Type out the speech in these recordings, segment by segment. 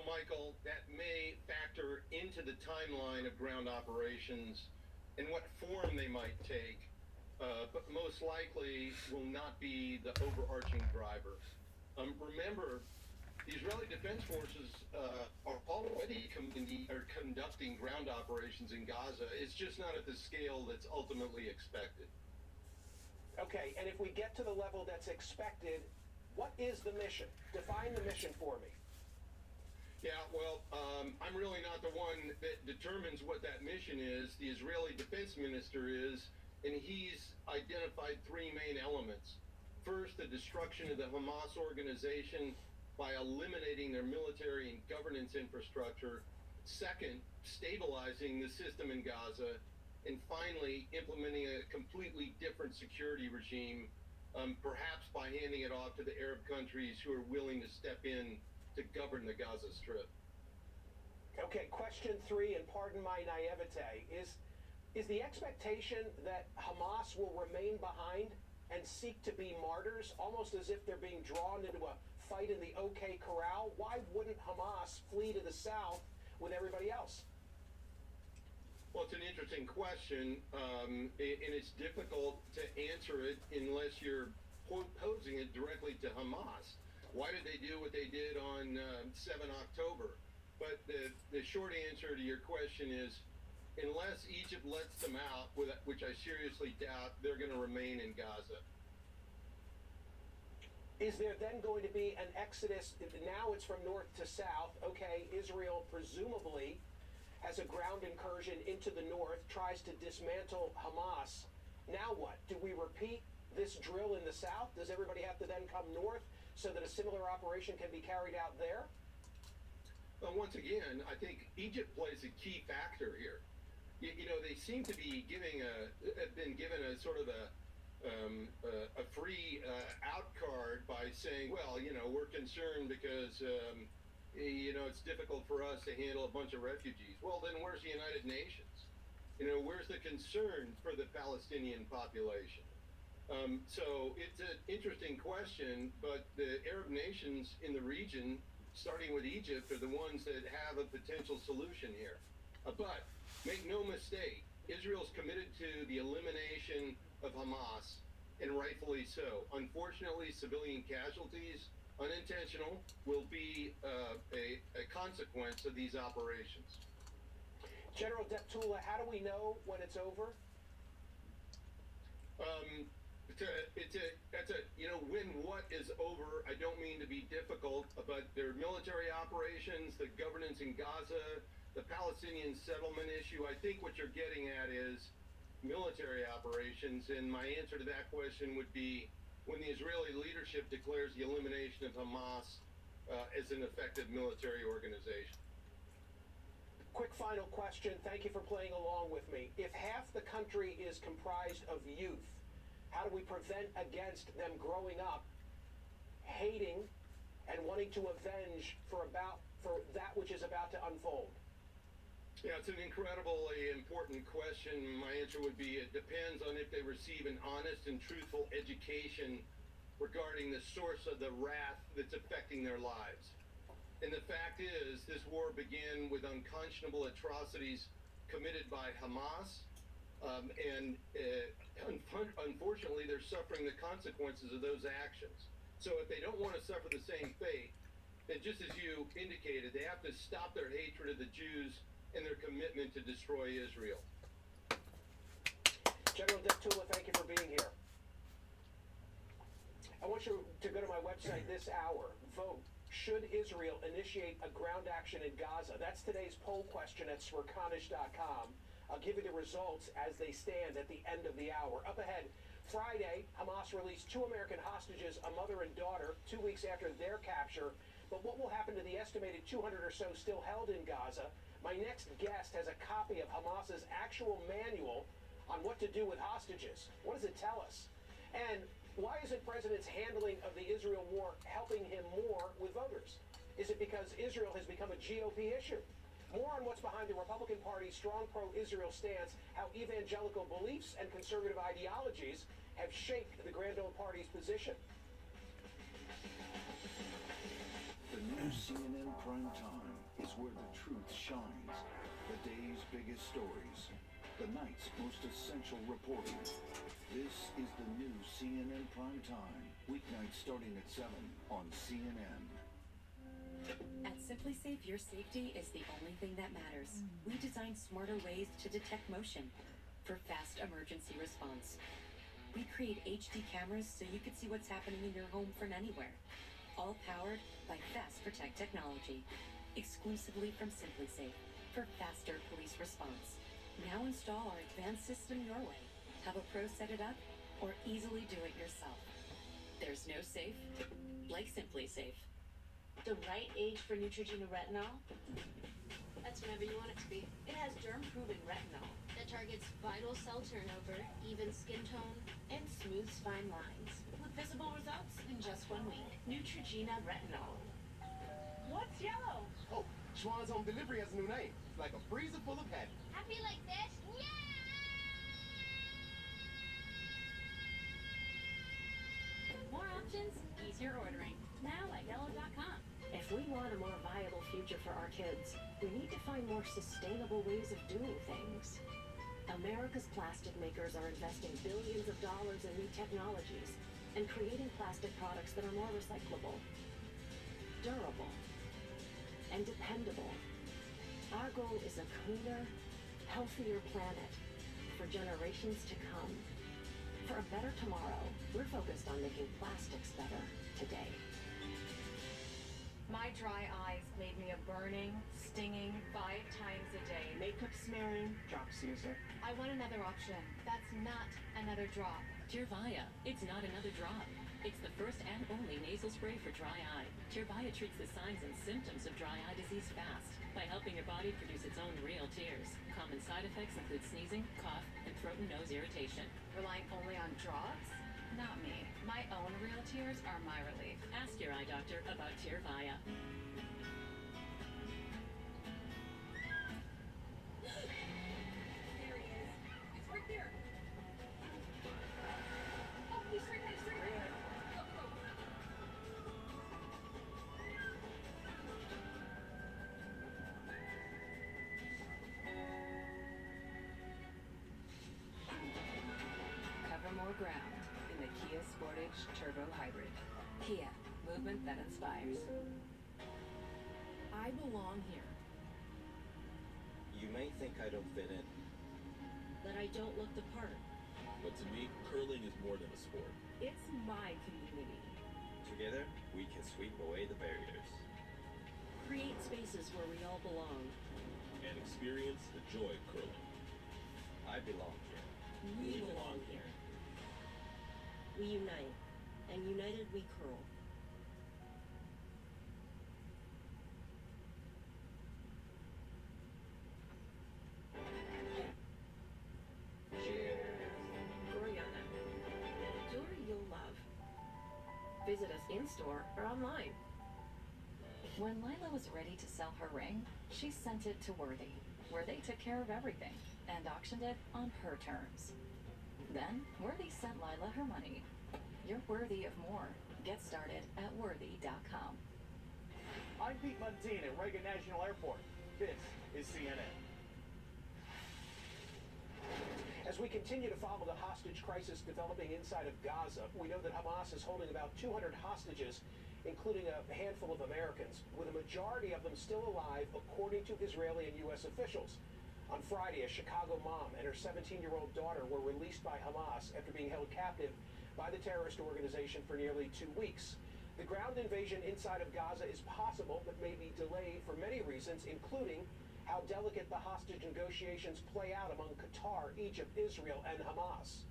Michael, that may factor into the timeline of ground operations and what form they might take, but most likely will not be the overarching driver. Remember, the Israeli Defense Forces are already conducting ground operations in Gaza. It's just not at the scale that's ultimately expected. Okay, and if we get to the level that's expected, what is the mission? Define the mission for me. Yeah, well, I'm really not the one that determines what that mission is. The Israeli defense minister is, and he's identified three main elements. First, the destruction of the Hamas organization by eliminating their military and governance infrastructure. Second, stabilizing the system in Gaza. And finally, implementing a completely different security regime, perhaps by handing it off to the Arab countries who are willing to step in to govern the Gaza Strip. Okay, question 3, and pardon my naivete, is the expectation that Hamas will remain behind and seek to be martyrs, almost as if they're being drawn into a fight in the OK Corral? Why wouldn't Hamas flee to the south with everybody else? Well, it's an interesting question, and it's difficult to answer it unless you're posing it directly to Hamas. Why did they do what they did on 7 October? But the short answer to your question is, unless Egypt lets them out, which I seriously doubt, they're going to remain in Gaza. Is there then going to be an exodus? Now it's from north to south. Okay, Israel presumably has a ground incursion into the north, tries to dismantle Hamas. Now what? Do we repeat this drill in the south? Does everybody have to then come north so that a similar operation can be carried out there? Well, once again, I think Egypt plays a key factor here. You know, they seem to be have been given a sort of a free out card by saying, well, you know, we're concerned because you know, it's difficult for us to handle a bunch of refugees. Well, then where's the United Nations? You know, where's the concern for the Palestinian population? So it's an interesting question, but the Arab nations in the region, starting with Egypt, are the ones that have a potential solution here. But make no mistake, Israel's committed to the elimination of Hamas, and rightfully so. Unfortunately, civilian casualties, unintentional, will be a consequence of these operations. General Deptula, how do we know when it's over? You know, when what is over, I don't mean to be difficult, but their military operations, the governance in Gaza, the Palestinian settlement issue, I think what you're getting at is military operations, and my answer to that question would be when the Israeli leadership declares the elimination of Hamas as an effective military organization. Quick final question. Thank you for playing along with me. If half the country is comprised of youth, how do we prevent against them growing up hating and wanting to avenge for that which is about to unfold? Yeah, it's an incredibly important question. My answer would be it depends on if they receive an honest and truthful education regarding the source of the wrath that's affecting their lives. And the fact is, this war began with unconscionable atrocities committed by Hamas, and unfortunately, they're suffering the consequences of those actions. So if they don't want to suffer the same fate, then just as you indicated, they have to stop their hatred of the Jews and their commitment to destroy Israel. General Deptula, thank you for being here. I want you to go to my website this hour. Vote. Should Israel initiate a ground action in Gaza? That's today's poll question at smerconish.com. I'll give you the results as they stand at the end of the hour. Up ahead, Friday, Hamas released 2 American hostages, a mother and daughter, 2 weeks after their capture. But what will happen to the estimated 200 or so still held in Gaza? My next guest has a copy of Hamas's actual manual on what to do with hostages. What does it tell us? And why isn't President's handling of the Israel war helping him more with voters? Is it because Israel has become a GOP issue? More on what's behind the Republican Party's strong pro-Israel stance, how evangelical beliefs and conservative ideologies have shaped the Grand Old Party's position. The new CNN Prime Time. truth shines. The day's biggest stories. The night's most essential reporting. This is the new CNN Prime Time. Weeknights starting at 7 on CNN. At Simply Safe, your safety is the only thing that matters. We designed smarter ways to detect motion for fast emergency response. We create HD cameras so you can see what's happening in your home from anywhere. All powered by Fast Protect technology. Exclusively from Simply Safe for faster police response. Now install our advanced system your way. Have a pro set it up or easily do it yourself. There's no safe like Simply Safe. The right age for Neutrogena retinol? That's whenever you want it to be. It has germ-proven retinol that targets vital cell turnover, even skin tone, and smooths fine lines. With visible results in just 1 week. Neutrogena retinol. What's yellow? Oh, Schwann's Home Delivery has a new name. It's like a freezer full of happy. Happy like this? Yeah! More options, easier ordering. Now at yellow.com. If we want a more viable future for our kids, we need to find more sustainable ways of doing things. America's plastic makers are investing billions of dollars in new technologies and creating plastic products that are more recyclable, durable, and dependable. Our goal is a cleaner, healthier planet for generations to come. For a better tomorrow, we're focused on making plastics better today. My dry eyes made me a burning, stinging 5 times a day. Makeup smearing, drops user. I want another option. That's not another drop. Tyrvaya, it's not another drop. It's the first and only nasal spray for dry eye. Tyrvaya treats the signs and symptoms of dry eye disease fast by helping your body produce its own real tears. Common side effects include sneezing, cough, and throat and nose irritation. Relying only on drops? Not me. My own real tears are my relief. Ask your eye doctor about Tyrvaya. There he is. It's right there. Oh, he's right there. He's right there. Go, go. Cover more ground in the Kia Sportage Turbo Hybrid. Kia, movement that inspires. I belong here. You may think I don't fit in. That I don't look the part. But to me, curling is more than a sport. It's my community. Together, we can sweep away the barriers. Create spaces where we all belong. And experience the joy of curling. I belong here. We belong here. We unite, and united we curl. Goriana. Jewelry you'll love. Visit us in-store or online. When Lila was ready to sell her ring, she sent it to Worthy, where they took care of everything and auctioned it on her terms. Then, Worthy sent Lila her money. You're worthy of more. Get started at worthy.com. I'm Pete Montine at Reagan National Airport. This is CNN. As we continue to follow the hostage crisis developing inside of Gaza, we know that Hamas is holding about 200 hostages, including a handful of Americans, with a majority of them still alive, according to Israeli and U.S. officials. On Friday, a Chicago mom and her 17-year-old daughter were released by Hamas after being held captive by the terrorist organization for nearly 2 weeks. The ground invasion inside of Gaza is possible, but may be delayed for many reasons, including how delicate the hostage negotiations play out among Qatar, Egypt, Israel, and Hamas.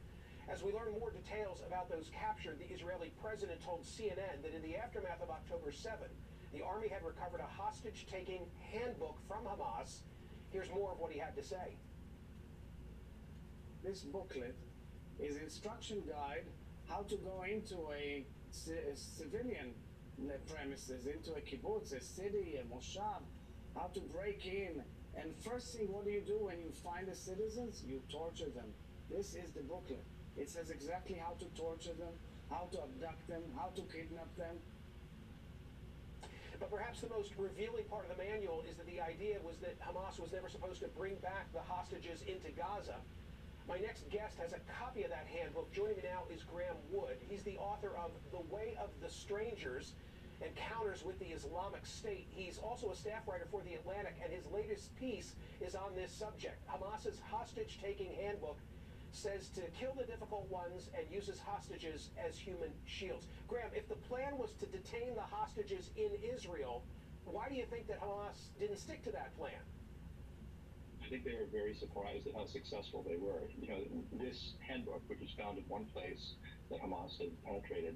As we learn more details about those captured, the Israeli president told CNN that in the aftermath of October 7, the army had recovered a hostage-taking handbook from Hamas. Here's more of what he had to say. This booklet is instruction guide how to go into a civilian premises, into a kibbutz, a city, a moshav, how to break in. And first thing, what do you do when you find the citizens? You torture them. This is the booklet. It says exactly how to torture them, how to abduct them, how to kidnap them. But perhaps the most revealing part of the manual is that the idea was that Hamas was never supposed to bring back the hostages into Gaza. My next guest has a copy of that handbook. Joining me now is Graham Wood. He's the author of The Way of the Strangers, Encounters with the Islamic State. He's also a staff writer for The Atlantic, and his latest piece is on this subject. Hamas's hostage-taking handbook says to kill the difficult ones and uses hostages as human shields. Graham, if the plan was to detain the hostages in Israel, why do you think that Hamas didn't stick to that plan? I think they were very surprised at how successful they were. You know, this handbook, which was found in one place that Hamas had penetrated,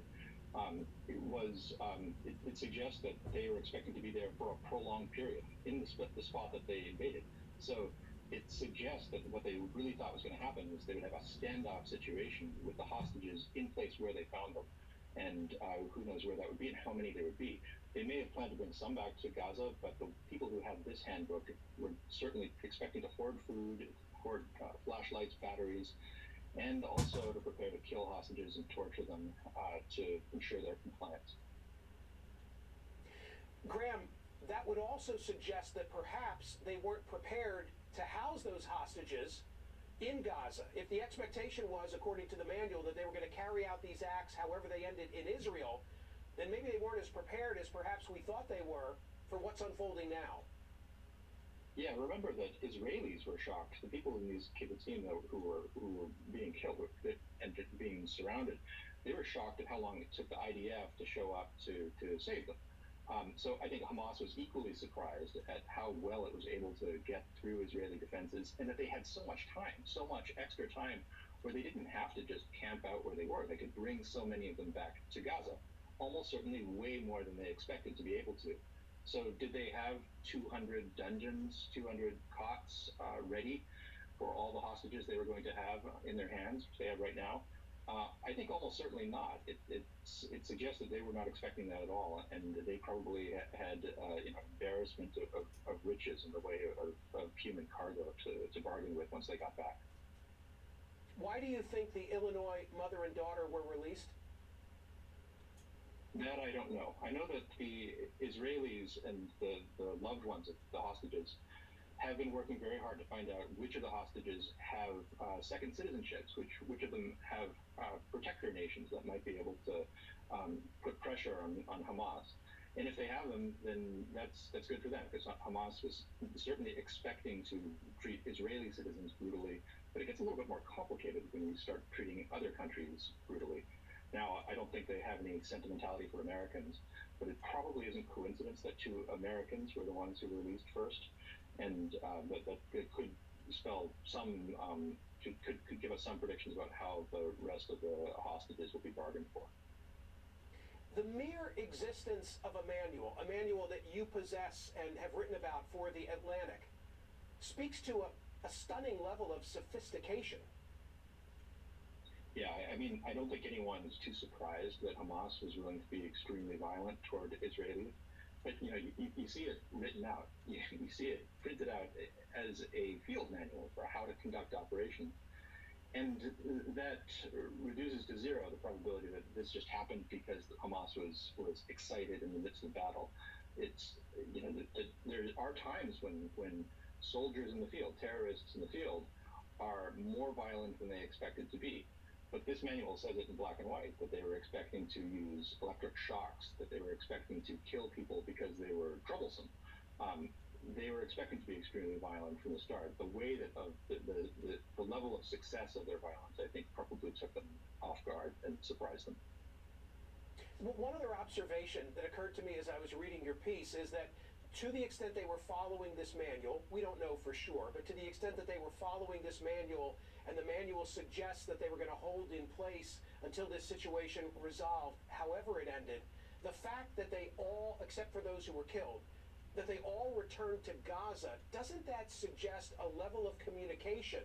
it suggests that they were expecting to be there for a prolonged period in the spot that they invaded. So it suggests that what they really thought was going to happen was they would have a standoff situation with the hostages in place where they found them. And who knows where that would be and how many there would be. They may have planned to bring some back to Gaza, but the people who had this handbook were certainly expecting to hoard food, hoard flashlights, batteries, and also to prepare to kill hostages and torture them to ensure their compliance. Graham, that would also suggest that perhaps they weren't prepared to house those hostages in Gaza. If the expectation was, according to the manual, that they were going to carry out these acts however they ended in Israel, then maybe they weren't as prepared as perhaps we thought they were for what's unfolding now. Yeah, remember that Israelis were shocked. The people in these kibbutzim who were being killed and being surrounded, they were shocked at how long it took the IDF to show up to save them. So I think Hamas was equally surprised at how well it was able to get through Israeli defenses, and that they had so much time, so much extra time, where they didn't have to just camp out where they were. They could bring so many of them back to Gaza, almost certainly way more than they expected to be able to. So did they have 200 dungeons, 200 cots ready for all the hostages they were going to have in their hands, which they have right now? I think almost certainly not. It suggests that they were not expecting that at all, and they probably had embarrassment of riches in the way of human cargo to bargain with once they got back. Why do you think the Illinois mother and daughter were released? That I don't know. I know that the Israelis and the loved ones of the hostages have been working very hard to find out which of the hostages have second citizenships, which of them have protector nations that might be able to put pressure on Hamas. And if they have them, then that's good for them, because Hamas was certainly expecting to treat Israeli citizens brutally, but it gets a little bit more complicated when you start treating other countries brutally. Now, I don't think they have any sentimentality for Americans, but it probably isn't coincidence that two Americans were the ones who were released first, and that it could spell some, could give us some predictions about how the rest of the hostages will be bargained for. The mere existence of a manual that you possess and have written about for The Atlantic, speaks to a stunning level of sophistication. Yeah, I mean, I don't think anyone is too surprised that Hamas was willing to be extremely violent toward Israelis. But, you see it written out. You see it printed out as a field manual for how to conduct operations. And that reduces to zero the probability that this just happened because Hamas was excited in the midst of battle. It's, there are times when soldiers in the field, terrorists in the field, are more violent than they expected to be. But this manual says it in black and white, that they were expecting to use electric shocks, that they were expecting to kill people because they were troublesome. They were expecting to be extremely violent from the start. The way that the level of success of their violence, I think, probably took them off guard and surprised them. One other observation that occurred to me as I was reading your piece is that to the extent they were following this manual, we don't know for sure, but to the extent that they were following this manual, and the manual suggests that they were going to hold in place until this situation resolved, however it ended, the fact that they all, except for those who were killed, that they all returned to Gaza, doesn't that suggest a level of communication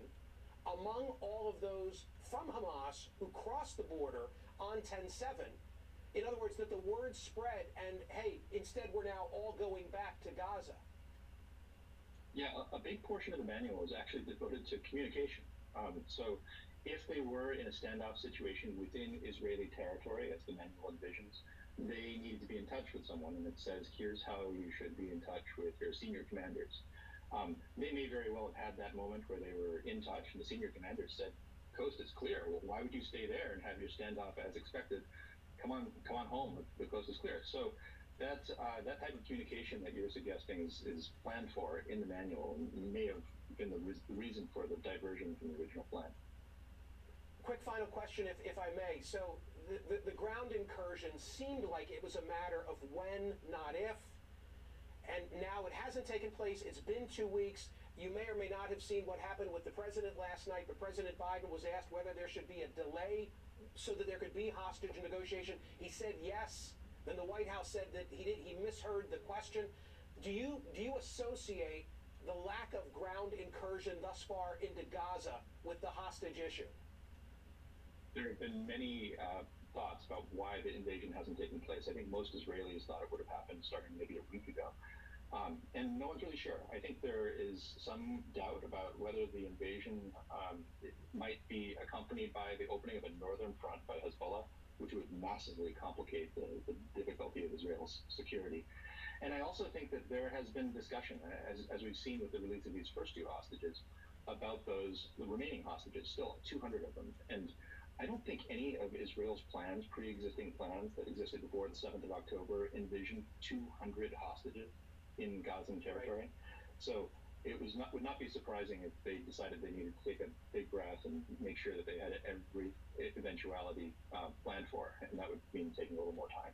among all of those from Hamas who crossed the border on 10/7? In other words, that the word spread and, hey, instead we're now all going back to Gaza. Yeah, a big portion of the manual is actually devoted to communication. So if they were in a standoff situation within Israeli territory, as the manual envisions, they needed to be in touch with someone, and it says, here's how you should be in touch with your senior commanders. They may very well have had that moment where they were in touch, and the senior commanders said, coast is clear. Well, why would you stay there and have your standoff as expected? Come on home. The coast is clear. So that type of communication that you're suggesting is planned for in the manual, and may have been the reason for the diversion from the original plan. Quick final question, if I may. So the ground incursion seemed like it was a matter of when, not if. And now it hasn't taken place. It's been 2 weeks. You may or may not have seen what happened with the president last night, but President Biden was asked whether there should be a delay so that there could be hostage negotiation. He said yes. Then the White House said that he misheard the question. Do you associate the lack of ground incursion thus far into Gaza with the hostage issue? There have been many thoughts about why the invasion hasn't taken place. I think most Israelis thought it would have happened starting maybe a week ago. And no one's really sure. I think there is some doubt about whether the invasion might be accompanied by the opening of a northern front by Hezbollah, which would massively complicate the difficulty of Israel's security. And I also think that there has been discussion, as we've seen with the release of these first two hostages, about the remaining hostages, still 200 of them. And I don't think any of Israel's plans, pre-existing plans that existed before the 7th of October, envisioned 200 hostages in Gazan territory. Right. So it would not be surprising if they decided they needed to take a big breath and make sure that they had every eventuality planned for, and that would mean taking a little more time.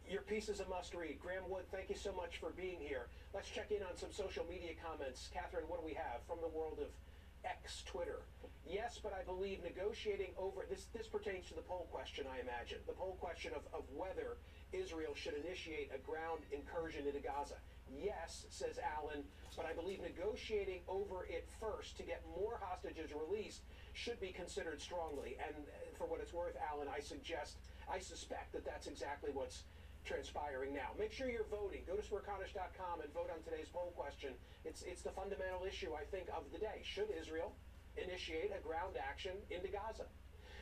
Your piece is a must-read. Graham Wood, thank you so much for being here. Let's check in on some social media comments. Catherine, what do we have from the world of X, Twitter? Yes, but I believe negotiating over, this pertains to the poll question, I imagine, the poll question of whether Israel should initiate a ground incursion into Gaza. Yes, says Alan, but I believe negotiating over it first to get more hostages released should be considered strongly. And for what it's worth, Alan, I suspect that that's exactly what's transpiring now. Make sure you're voting. Go to smerconish.com and vote on today's poll question. It's the fundamental issue, I think, of the day. Should Israel initiate a ground action into Gaza?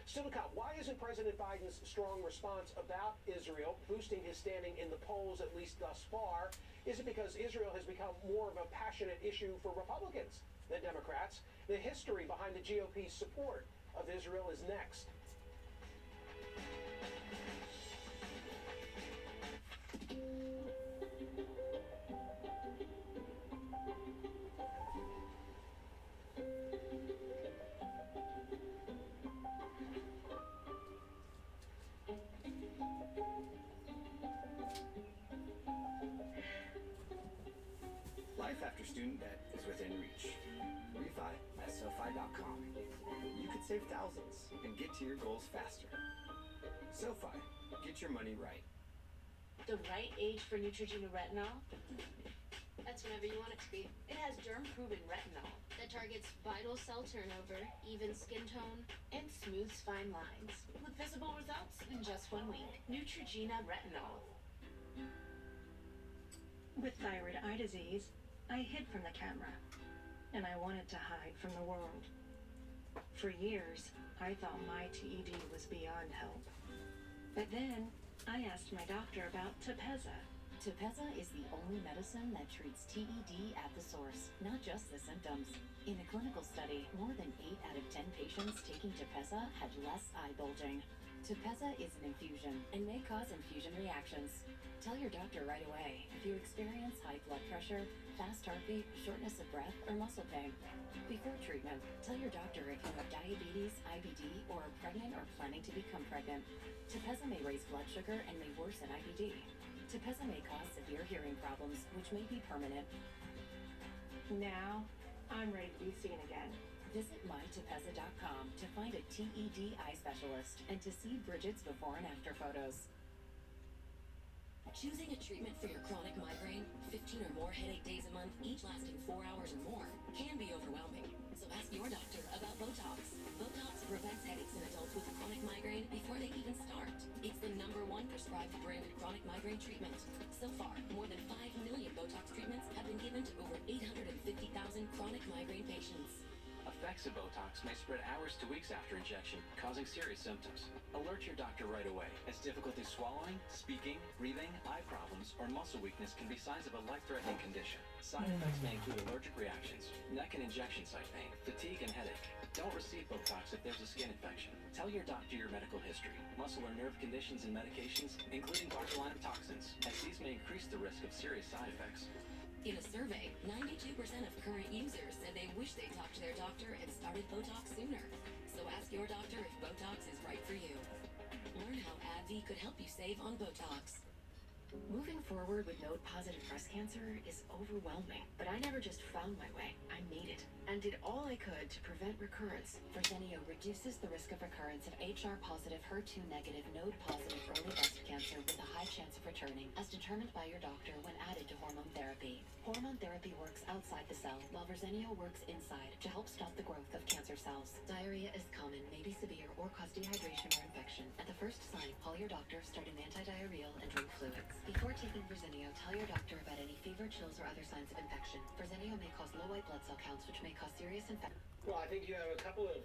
Still to come, why isn't President Biden's strong response about Israel boosting his standing in the polls, at least thus far? Is it because Israel has become more of a passionate issue for Republicans than Democrats? The history behind the GOP's support of Israel is next. Life after student debt is within reach. Refi at SoFi.com. You could save thousands and get to your goals faster. SoFi, get your money right. The right age for Neutrogena retinol? That's whenever you want it to be. It has germ-proven retinol that targets vital cell turnover, even skin tone, and smooths fine lines. With visible results in just 1 week. Neutrogena retinol. With thyroid eye disease, I hid from the camera, and I wanted to hide from the world. For years, I thought my TED was beyond help. But then, I asked my doctor about Toppled. Toppled is the only medicine that treats TED at the source, not just the symptoms. In a clinical study, more than 8 out of 10 patients taking Toppled had less eye bulging. Toppled is an infusion and may cause infusion reactions. Tell your doctor right away if you experience high blood pressure, fast heartbeat, shortness of breath, or muscle pain. Before treatment, tell your doctor if you have diabetes, IBD, or are pregnant or planning to become pregnant. Toppled may raise blood sugar and may worsen IBD. Toppled may cause severe hearing problems, which may be permanent. Now, I'm ready to be seen again. Visit mytopeza.com to find a TED eye specialist and to see Bridget's before and after photos. Choosing a treatment for your chronic migraine, 15 or more headache days a month, each lasting 4 hours or more, can be overwhelming. So ask your doctor about Botox. Botox prevents headaches in adults with chronic migraine before they even start. It's the #1 prescribed branded chronic migraine treatment. So far, more than 5 million Botox treatments have been given to over 850,000 chronic migraine patients. Effects of Botox may spread hours to weeks after injection, causing serious symptoms. Alert your doctor right away, as difficulty swallowing, speaking, breathing, eye problems, or muscle weakness can be signs of a life-threatening condition. Side effects may include allergic reactions, neck and injection site pain, fatigue, and headache. Don't receive Botox if there's a skin infection. Tell your doctor your medical history, muscle or nerve conditions and medications, including botulinum toxins, as these may increase the risk of serious side effects. In a survey, 92% of current users said they wish they talked to their doctor and started Botox sooner. So ask your doctor if Botox is right for you. Learn how AbbVie could help you save on Botox. Moving forward with node-positive breast cancer is overwhelming, but I never just found my way. I made it, and did all I could to prevent recurrence. Verzenio reduces the risk of recurrence of HR-positive, HER2-negative, node-positive early breast cancer with a high chance of returning, as determined by your doctor when added to hormone therapy. Hormone therapy works outside the cell, while Verzenio works inside to help stop the growth of cancer cells. Diarrhea is common, may be severe, or cause dehydration or infection. At the first sign, call your doctor, start an antidiarrheal, and drink fluids. Before taking Verzenio, tell your doctor about any fever, chills, or other signs of infection. Verzenio may cause low white blood cell counts, which may cause serious infection. Well, I think you have a couple of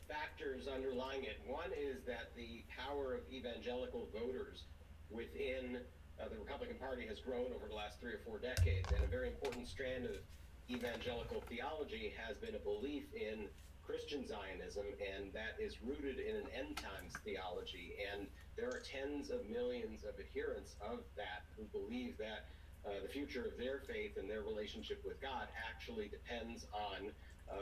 factors underlying it. One is that the power of evangelical voters within the Republican Party has grown over the last 3 or 4 decades, and a very important strand of evangelical theology has been a belief in Christian Zionism, and that is rooted in an end times theology. And there are tens of millions of adherents of that who believe that the future of their faith and their relationship with God actually depends on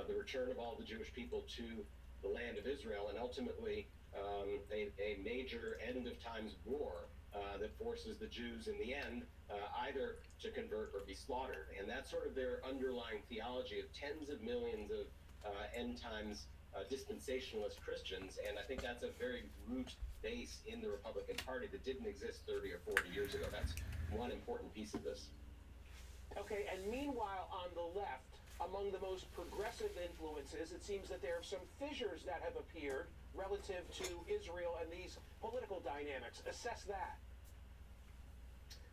the return of all the Jewish people to the land of Israel, and ultimately a major end of times war that forces the Jews in the end either to convert or be slaughtered. And that's sort of their underlying theology of tens of millions of end times dispensationalist Christians, and I think that's a very root base in the Republican Party that didn't exist 30 or 40 years ago. That's one important piece of this. Okay, and meanwhile on the left, among the most progressive influences, it seems that there are some fissures that have appeared relative to Israel and these political dynamics. Assess that.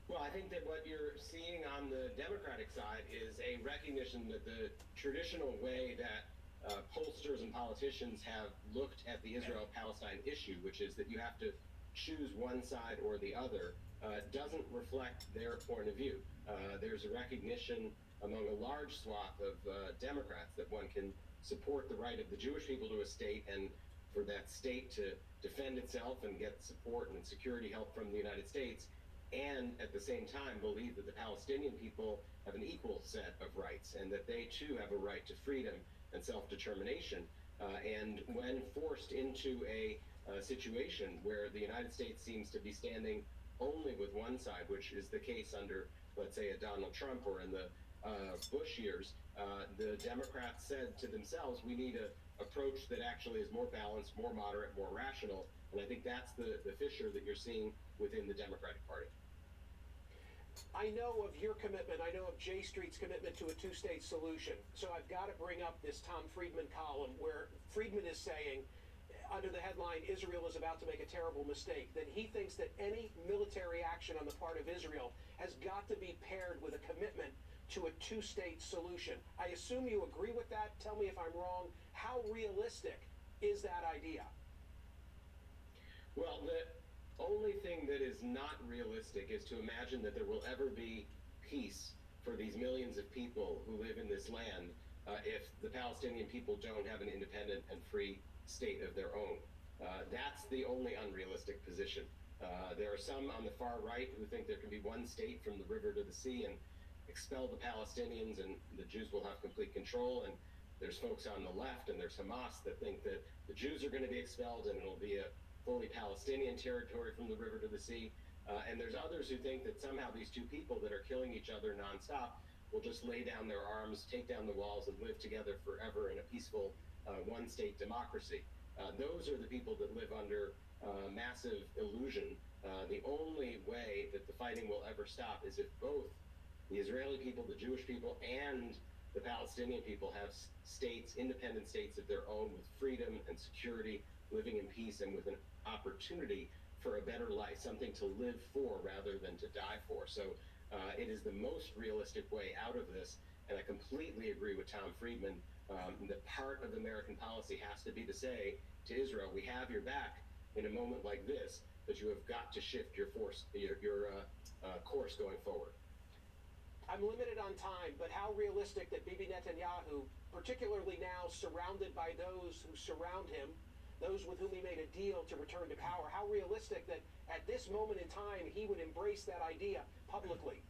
Well, I think that what you're seeing on the Democratic side is a recognition that the traditional way that pollsters and politicians have looked at the Israel-Palestine issue, which is that you have to choose one side or the other, doesn't reflect their point of view. There's a recognition among a large swath of Democrats that one can support the right of the Jewish people to a state, and for that state to defend itself and get support and security help from the United States, and at the same time believe that the Palestinian people have an equal set of rights and that they too have a right to freedom and self-determination. And when forced into a situation where the United States seems to be standing only with one side, which is the case under, let's say, a Donald Trump or in the Bush years, the Democrats said to themselves, we need an approach that actually is more balanced, more moderate, more rational. And I think that's the fissure that you're seeing within the Democratic Party. I know of your commitment, I know of J Street's commitment to a two-state solution. So I've got to bring up this Tom Friedman column where Friedman is saying, under the headline, Israel is about to make a terrible mistake, that he thinks that any military action on the part of Israel has got to be paired with a commitment to a two-state solution. I assume you agree with that. Tell me if I'm wrong. How realistic is that idea? Well, the only thing that is not realistic is to imagine that there will ever be peace for these millions of people who live in this land if the Palestinian people don't have an independent and free state of their own. That's the only unrealistic position. There are some on the far right who think there can be one state from the river to the sea and expel the Palestinians and the Jews will have complete control. And there's folks on the left and there's Hamas that think that the Jews are going to be expelled and it'll be a fully Palestinian territory from the river to the sea. And there's others who think that somehow these two people that are killing each other nonstop will just lay down their arms, take down the walls, and live together forever in a peaceful one-state democracy. Those are the people that live under massive illusion. The only way that the fighting will ever stop is if both the Israeli people, the Jewish people, and the Palestinian people have states, independent states of their own with freedom and security, living in peace and with an opportunity for a better life, something to live for rather than to die for. So it is the most realistic way out of this, and I completely agree with Tom Friedman that part of American policy has to be to say to Israel, we have your back in a moment like this, but you have got to shift your course going forward. I'm limited on time, but how realistic that Bibi Netanyahu, particularly now surrounded by those who surround him, those with whom he made a deal to return to power, how realistic that at this moment in time he would embrace that idea publicly?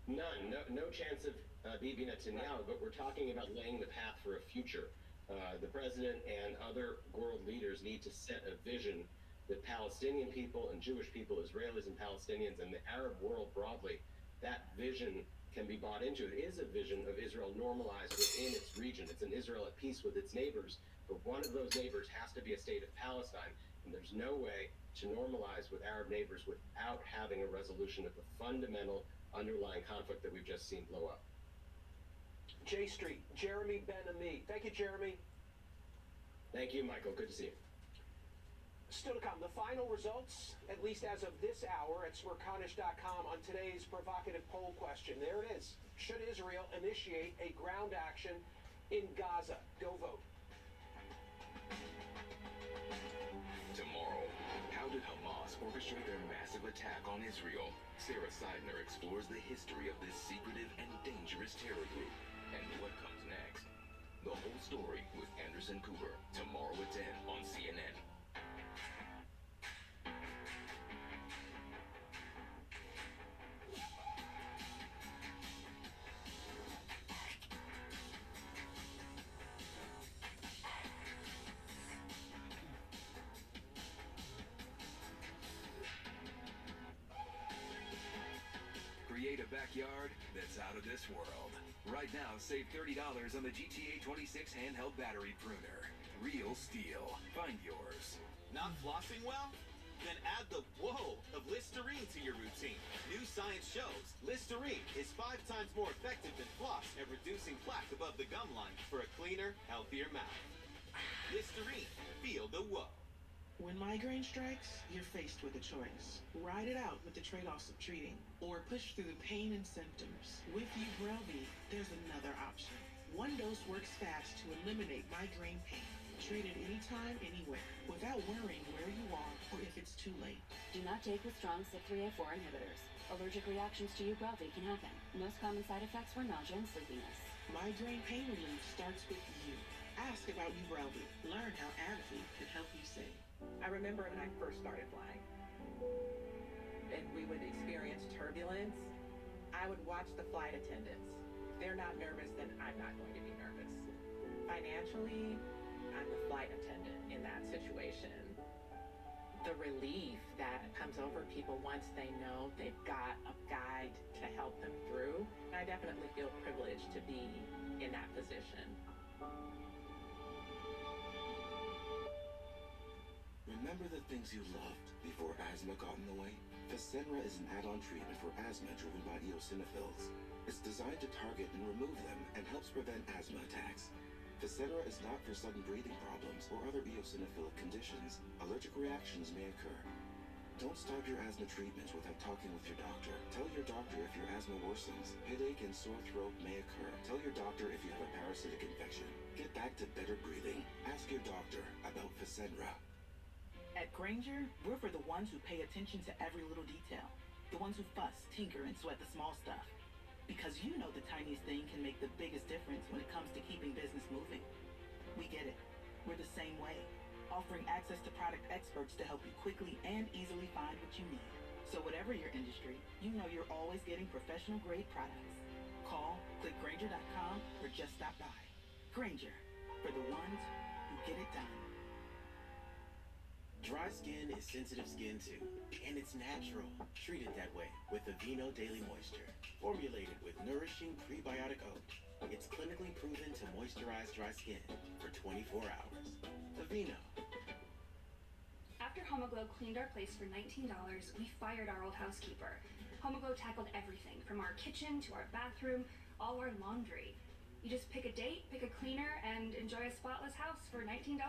None. No chance of Bibi Netanyahu, but we're talking about laying the path for a future. The president and other world leaders need to set a vision that Palestinian people and Jewish people, Israelis and Palestinians, and the Arab world broadly, that vision can be bought into. It is a vision of Israel normalized within its region. It's an Israel at peace with its neighbors, but one of those neighbors has to be a state of Palestine, and there's no way to normalize with Arab neighbors without having a resolution of the fundamental underlying conflict that we've just seen blow up. J Street, Jeremy Ben-Ami. Thank you, Jeremy. Thank you, Michael. Good to see you. Still to come, the final results, at least as of this hour, at Smerconish.com on today's provocative poll question. There it is. Should Israel initiate a ground action in Gaza? Go vote. Tomorrow, how did Hamas orchestrate their massive attack on Israel? Sarah Seidner explores the history of this secretive and dangerous terror group. And what comes next? The whole story with Anderson Cooper, tomorrow at 10 on CNN. Create a backyard that's out of this world. Right now, save $30 on the GTA 26 handheld battery pruner. Real steel. Find yours. Not flossing well? Then add the whoa of Listerine to your routine. New science shows Listerine is 5 times more effective than floss at reducing plaque above the gum line for a cleaner, healthier mouth. Listerine. Feel the whoa. When migraine strikes, you're faced with a choice. Ride it out with the trade-offs of treating, or push through the pain and symptoms. With Ubrelvy, there's another option. One dose works fast to eliminate migraine pain. Treat it anytime, anywhere, without worrying where you are or if it's too late. Do not take with strong CYP3A4 inhibitors. Allergic reactions to Ubrelvy can happen. Most common side effects were nausea and sleepiness. Migraine pain relief starts with you. Ask about Ubrelvy. Learn how Advil can help you save. I remember when I first started flying and we would experience turbulence, I would watch the flight attendants. If they're not nervous, then I'm not going to be nervous. Financially, I'm the flight attendant in that situation. The relief that comes over people once they know they've got a guide to help them through, I definitely feel privileged to be in that position. Remember the things you loved before asthma got in the way? Fasenra is an add-on treatment for asthma driven by eosinophils. It's designed to target and remove them and helps prevent asthma attacks. Fasenra is not for sudden breathing problems or other eosinophilic conditions. Allergic reactions may occur. Don't start your asthma treatments without talking with your doctor. Tell your doctor if your asthma worsens. Headache and sore throat may occur. Tell your doctor if you have a parasitic infection. Get back to better breathing. Ask your doctor about Fasenra. At Granger, we're for the ones who pay attention to every little detail. The ones who fuss, tinker, and sweat the small stuff. Because you know the tiniest thing can make the biggest difference when it comes to keeping business moving. We get it. We're the same way. Offering access to product experts to help you quickly and easily find what you need. So whatever your industry, you know you're always getting professional grade products. Call, click Granger.com, or just stop by. Granger, for the ones who get it done. Dry skin is sensitive skin too, and it's natural. Treat it that way with Aveeno Daily Moisture. Formulated with nourishing prebiotic oat. It's clinically proven to moisturize dry skin for 24 hours. Aveeno. After HomoGlow cleaned our place for $19, we fired our old housekeeper. HomoGlow tackled everything, from our kitchen to our bathroom, all our laundry. You just pick a date, pick a cleaner, and enjoy a spotless house for $19.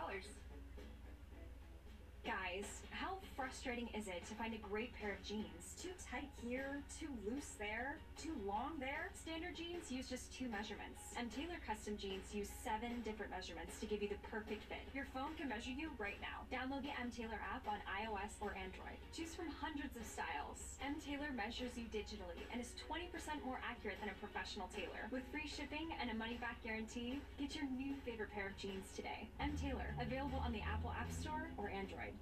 Guys, how frustrating is it to find a great pair of jeans? Too tight here, too loose there, too long there? Standard jeans use just 2 measurements, and Tailor Custom Jeans use 7 different measurements to give you the perfect fit. Your phone can measure you right now. Download the M-Tailor app on iOS or Android. Choose from hundreds of styles. M-Tailor measures you digitally and is 20% more accurate than a professional tailor. With free shipping and a money-back guarantee, get your new favorite pair of jeans today. M-Tailor, available on the Apple App Store or Android.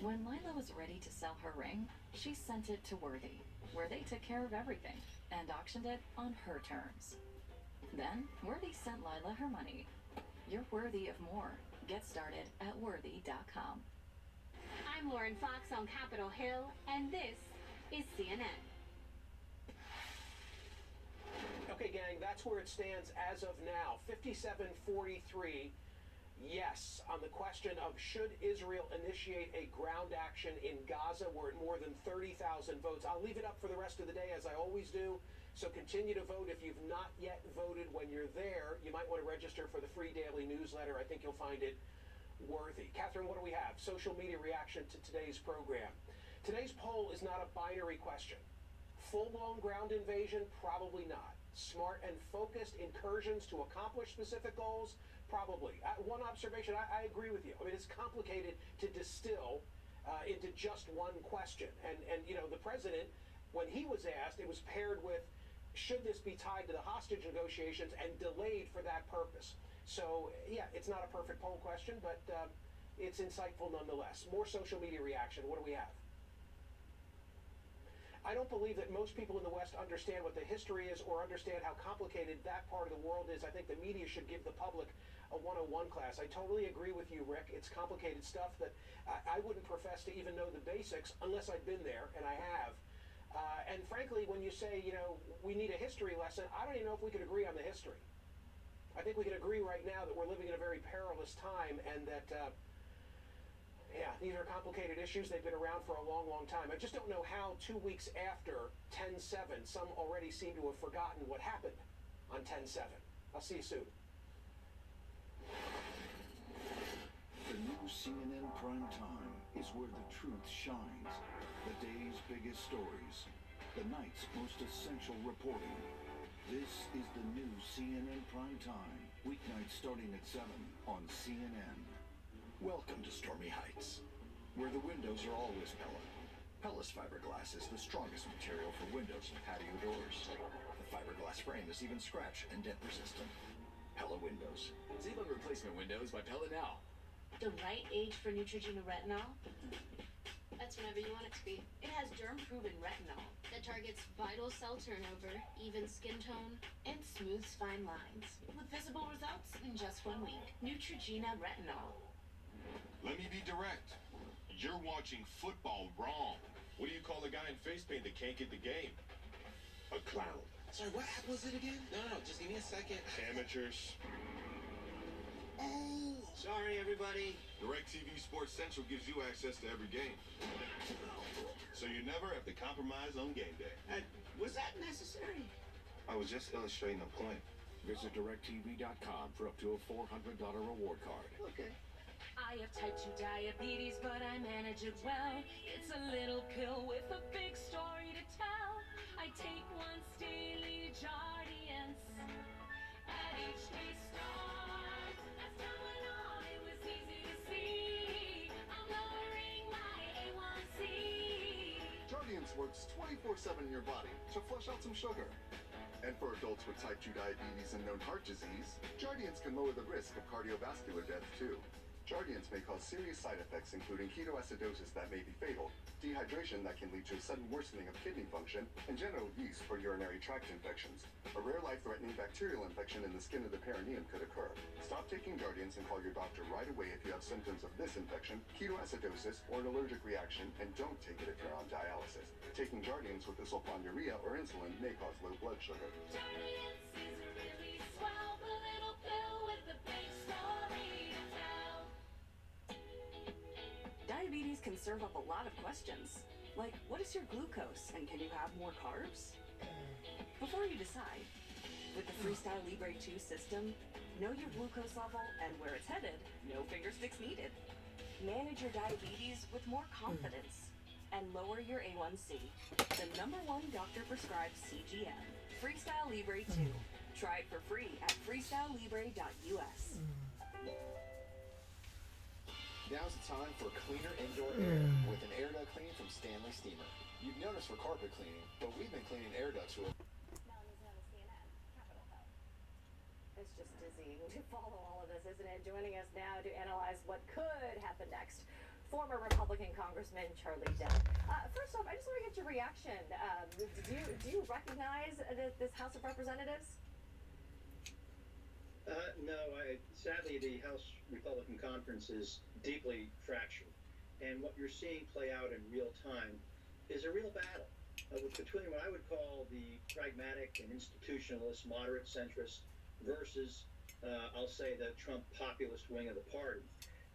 When Lila was ready to sell her ring, she sent it to Worthy, where they took care of everything and auctioned it on her terms. Then, Worthy sent Lila her money. You're worthy of more. Get started at worthy.com. I'm Lauren Fox on Capitol Hill, and this is CNN. Okay, gang, that's where it stands as of now. 57-43. Yes, on the question of should Israel initiate a ground action in Gaza, we're at more than 30,000 votes. I'll leave it up for the rest of the day, as I always do. So continue to vote. If you've not yet voted when you're there, you might want to register for the free daily newsletter. I think you'll find it worthy. Catherine, what do we have? Social media reaction to today's program. Today's poll is not a binary question. Full-blown ground invasion? Probably not. Smart and focused incursions to accomplish specific goals? Probably. One observation, I agree with you. I mean, it's complicated to distill into just one question. And you know, the president, when he was asked, it was paired with, should this be tied to the hostage negotiations, and delayed for that purpose. So, yeah, it's not a perfect poll question, but it's insightful nonetheless. More social media reaction. What do we have? I don't believe that most people in the West understand what the history is or understand how complicated that part of the world is. I think the media should give the public a 101 class. I totally agree with you, Rick. It's complicated stuff that I wouldn't profess to even know the basics unless I'd been there, and I have. And frankly, when you say, you know, we need a history lesson, I don't even know if we could agree on the history. I think we can agree right now that we're living in a very perilous time, and that yeah, these are complicated issues. They've been around for a long, long time. I just don't know how 2 weeks after 10/7, some already seem to have forgotten what happened on 10/7. I'll see you soon. The new CNN Prime Time is where the truth shines. The day's biggest stories. The night's most essential reporting. This is the new CNN Prime Time. Weeknights starting at 7 on CNN. Welcome to Stormy Heights, where the windows are always Pella. Pella's fiberglass is the strongest material for windows and patio doors. The fiberglass frame is even scratch and dent resistant. Pella Windows. Save on replacement windows by Pella now. The right age for Neutrogena retinol? That's whenever you want it to be. It has germ-proven retinol that targets vital cell turnover, even skin tone, and smooths fine lines. With visible results in just 1 week. Neutrogena retinol. Let me be direct. You're watching football wrong. What do you call a guy in face paint that can't get the game? A clown. Sorry, what app was it again? No, just give me a second. Amateurs. Oh! Sorry, everybody. DirecTV Sports Central gives you access to every game. So you never have to compromise on game day. Was that necessary? I was just illustrating a point. Visit DirecTV.com for up to a $400 reward card. Okay. I have type 2 diabetes, but I manage it well. It's a little pill with a big story to tell. I take once daily Jardiance at HD Stars. As time went on, it was easy to see. I'm lowering my A1C. Jardiance works 24/7 in your body to flush out some sugar. And for adults with type 2 diabetes and known heart disease, Jardiance can lower the risk of cardiovascular death too. Jardiance may cause serious side effects, including ketoacidosis that may be fatal, dehydration that can lead to a sudden worsening of kidney function, and genital yeast for urinary tract infections. A rare life-threatening bacterial infection in the skin of the perineum could occur. Stop taking Jardiance and call your doctor right away if you have symptoms of this infection, ketoacidosis, or an allergic reaction, and don't take it if you're on dialysis. Taking Jardiance with the sulfonylurea or insulin may cause low blood sugar. Jardiance is really swell, the little pill with the big story to tell. Diabetes can serve up a lot of questions, like what is your glucose and can you have more carbs? Before you decide, with the Freestyle Libre 2 system, know your glucose level and where it's headed, no finger sticks needed. Manage your diabetes with more confidence and lower your A1C. The #1 doctor-prescribed CGM, Freestyle Libre 2. Try it for free at freestylelibre.us. Now's the time for cleaner indoor air with an air duct cleaning from Stanley Steamer. You've noticed for carpet cleaning, but we've been cleaning air ducts for It's just dizzying to follow all of this, isn't it? Joining us now to analyze what could happen next, former Republican Congressman Charlie Dent. First off, I just want to get your reaction. Do you recognize this House of Representatives? No, sadly, the House Republican Conference is deeply fractured. And what you're seeing play out in real time is a real battle between what I would call the pragmatic and institutionalist, moderate centrist versus, I'll say, the Trump populist wing of the party.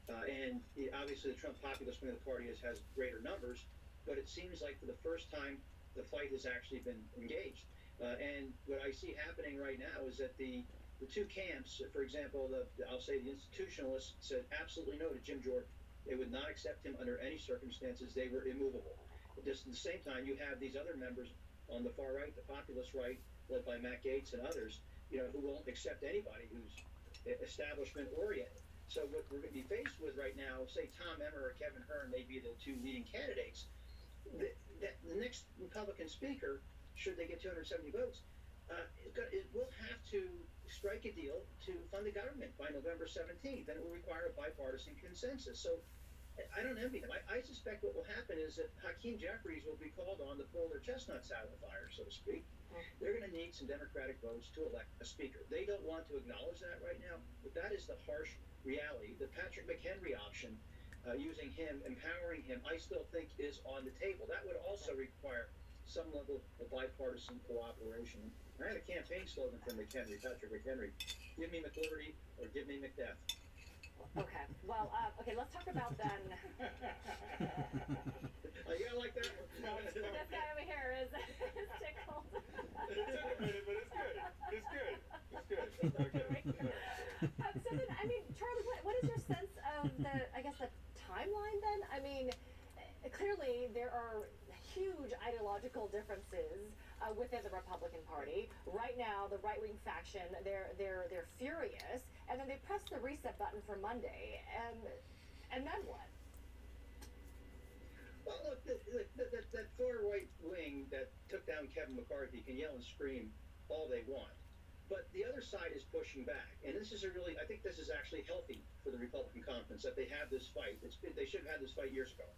Obviously, the Trump populist wing of the party has greater numbers, but it seems like for the first time, the fight has actually been engaged. And what I see happening right now is that the two camps, for example, I'll say the institutionalists said absolutely no to Jim Jordan. They would not accept him under any circumstances. They were immovable. Just at the same time, you have these other members on the far right, the populist right, led by Matt Gaetz and others, who won't accept anybody who's establishment oriented. So what we're going to be faced with right now, say Tom Emmer or Kevin Hern may be the two leading candidates. The next Republican speaker, should they get 270 votes, it will have to strike a deal to fund the government by November 17th, and it will require a bipartisan consensus. So I don't envy them. I suspect what will happen is that Hakeem Jeffries will be called on to pull their chestnuts out of the fire, so to speak. They're going to need some Democratic votes to elect a speaker. They don't want to acknowledge that right now, but that is the harsh reality. The Patrick McHenry option, using him, empowering him, I still think is on the table. That would also require some level of bipartisan cooperation. I had a campaign slogan from Patrick McHenry: "Give me McLiberty or give me McDeath." Okay. Well, let's talk about then. You gotta like that one. This guy over here is tickled. It took a minute, but it's good. It's good. It's good. Okay. So then, Charlie, what is your sense of the timeline then? Clearly there are huge ideological differences within the Republican Party. Right now, the right-wing faction, they're furious, and then they press the reset button for Monday, and then what? Well, look, that far right wing that took down Kevin McCarthy can yell and scream all they want, but the other side is pushing back, and I think this is actually healthy for the Republican conference that they have this fight. They should have had this fight years ago.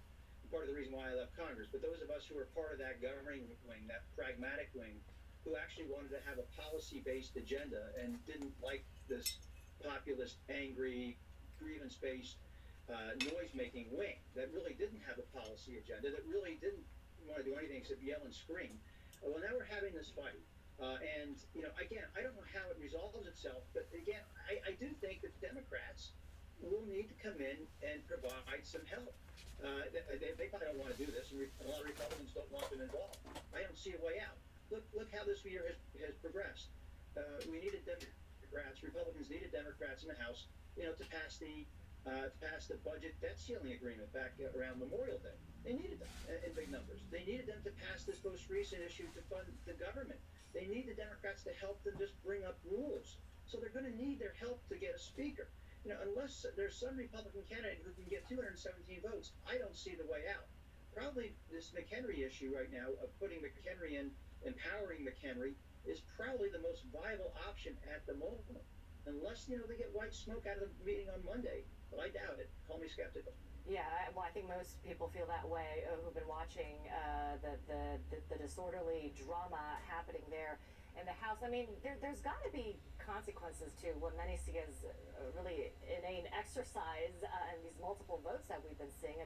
Part of the reason why I left Congress, but those of us who were part of that governing wing, that pragmatic wing, who actually wanted to have a policy-based agenda and didn't like this populist, angry, grievance-based, noise-making wing that really didn't have a policy agenda, that really didn't want to do anything except yell and scream. Well, now we're having this fight. Again, I don't know how it resolves itself, but again, I do think that Democrats will need to come in and provide some help. They probably don't want to do this, and a lot of Republicans don't want them involved. I don't see a way out. Look how this year has progressed. We needed Democrats, Republicans needed Democrats in the House, to pass the budget debt ceiling agreement back around Memorial Day. They needed them in big numbers. They needed them to pass this most recent issue to fund the government. They need the Democrats to help them just bring up rules. So they're going to need their help to get a speaker. Unless there's some Republican candidate who can get 217 votes, I don't see the way out. Probably this McHenry issue right now of putting McHenry in, empowering McHenry, is probably the most viable option at the moment. Unless, they get white smoke out of the meeting on Monday, but I doubt it. Call me skeptical. Yeah, well, I think most people feel that way who've been watching the disorderly drama happening there in the House. There's got to be consequences to what many see as a really inane exercise and these multiple votes that we've been seeing.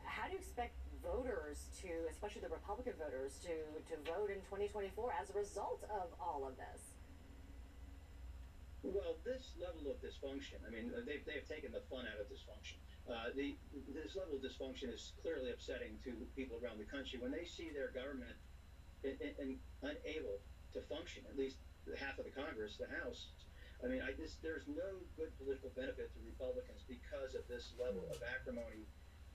How do you expect voters to, especially the Republican voters, to vote in 2024 as a result of all of this? Well, this level of dysfunction, they've taken the fun out of dysfunction. This level of dysfunction is clearly upsetting to people around the country when they see their government unable to function, at least half of the Congress, the House, I mean, there's no good political benefit to Republicans because of this level of acrimony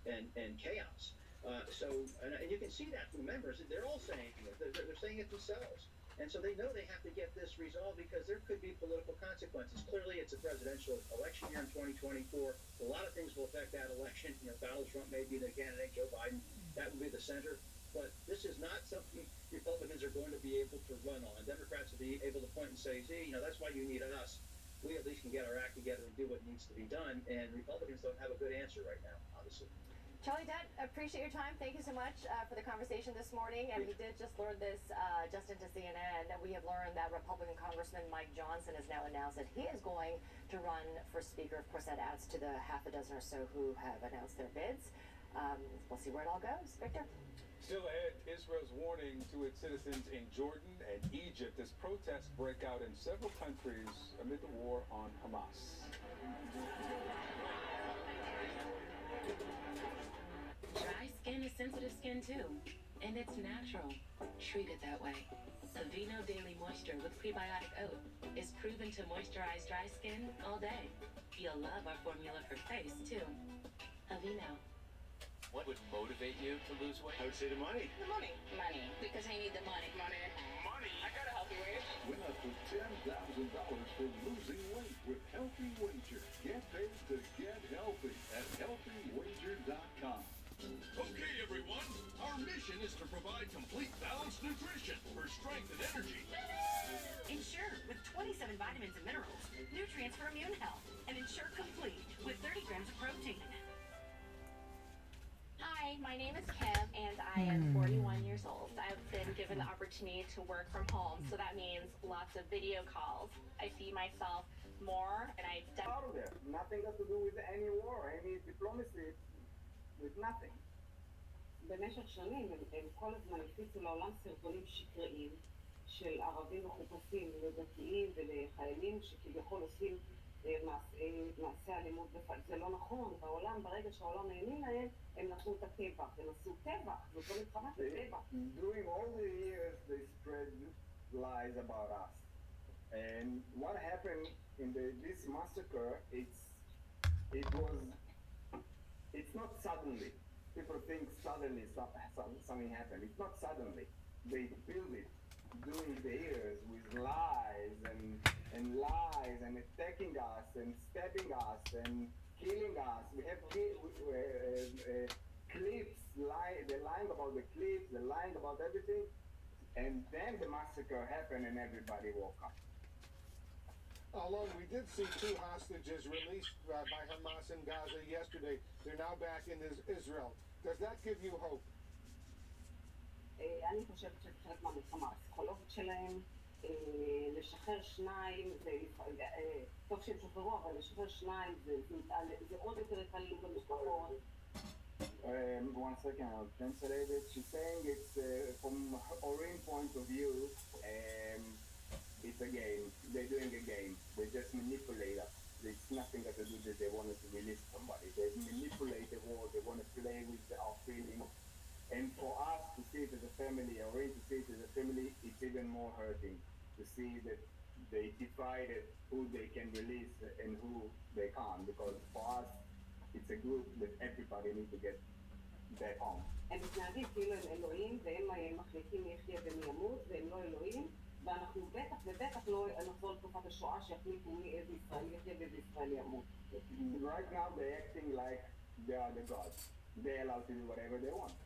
and chaos. And you can see that from members. They're all saying it. They're saying it themselves. And so they know they have to get this resolved because there could be political consequences. Clearly, it's a presidential election year in 2024. A lot of things will affect that election. Donald Trump may be the candidate, Joe Biden. That will be the center. But this is not something Republicans are going to be able to run on. Democrats will be able to point and say, see, that's why you need us. We at least can get our act together and do what needs to be done. And Republicans don't have a good answer right now, obviously. Charlie Dent, appreciate your time. Thank you so much for the conversation this morning. And we did just learn this just into CNN. We have learned that Republican Congressman Mike Johnson has now announced that he is going to run for Speaker. Of course, that adds to the half a dozen or so who have announced their bids. We'll see where it all goes. Victor? Still ahead, Israel's warning to its citizens in Jordan and Egypt as protests break out in several countries amid the war on Hamas. Dry skin is sensitive skin too, and it's natural. Treat it that way. Aveeno Daily Moisture with prebiotic oat is proven to moisturize dry skin all day. You'll love our formula for face too. Aveeno. What would motivate you to lose weight? I would say the money. The money. Money. Because I need the money. Money. I got a healthy wage. Win up to $10,000 for losing weight with Healthy Wager. Get paid to get healthy at healthywager.com. Okay, everyone. Our mission is to provide complete balanced nutrition for strength and energy. Ensure with 27 vitamins and minerals, nutrients for immune health, and Ensure Complete with 30 grams of protein. Hi, my name is Kim, and I am 41 years old. I've been given the opportunity to work from home, so that means lots of video calls. I see myself more, and I... Out of there. Nothing got to do with any war, any diplomacy, with nothing. במשך שנים הם כל הזמן הפיצו לעולם סרטונים שקריים של ערבים מחופשים לדתיים ולחיילים שכביכול עושים מעשי אלימות בפועל. זה לא נכון. בעולם, ברגע שהעולם האמין להם, הם נתנו את הטבח. הם עשו טבח. זאת לא מלחמה, זה טבח. During all the years, they spread lies about us. And what happened in this massacre, it's not suddenly. People think suddenly something happened. It's not suddenly. They build it during the years with lies and lies and attacking us and stabbing us and killing us. We have clips, they're lying about the clips, they're lying about everything. And then the massacre happened and everybody woke up. Alon, we did see 2 hostages released by Hamas in Gaza yesterday. They're now back in Israel. Does that give you hope? אני חושבת שזה חלק מהמלחמה הפסיכולוגית שלהם, לשחרר 2, טוב שהם שחררו, אבל לשחרר 2 זה עוד יותר התעללות במשפחות. One second, I'll translate it. She's saying it's from Orin's point of view, it's a game. They're doing a game. They just manipulate us. It's nothing that to do that they wanted to release somebody. They manipulate the world. They want to play with our feelings. And for us to see it as a family, or to see it as a family, it's even more hurting to see that they divided who they can release and who they can't. Because for us, it's a group that everybody needs to get back home. הם מתנהגים כאילו הם אלוהים, והם מחליטים מי יחיה ומי ימות, והם לא אלוהים, ואנחנו בטח ובטח לא נחזור לתקופת השואה שיחליטו מי איזה ישראל יחיה ואיזה ישראל ימות. Right now they're acting like they are the gods. They're allowed to do whatever they want.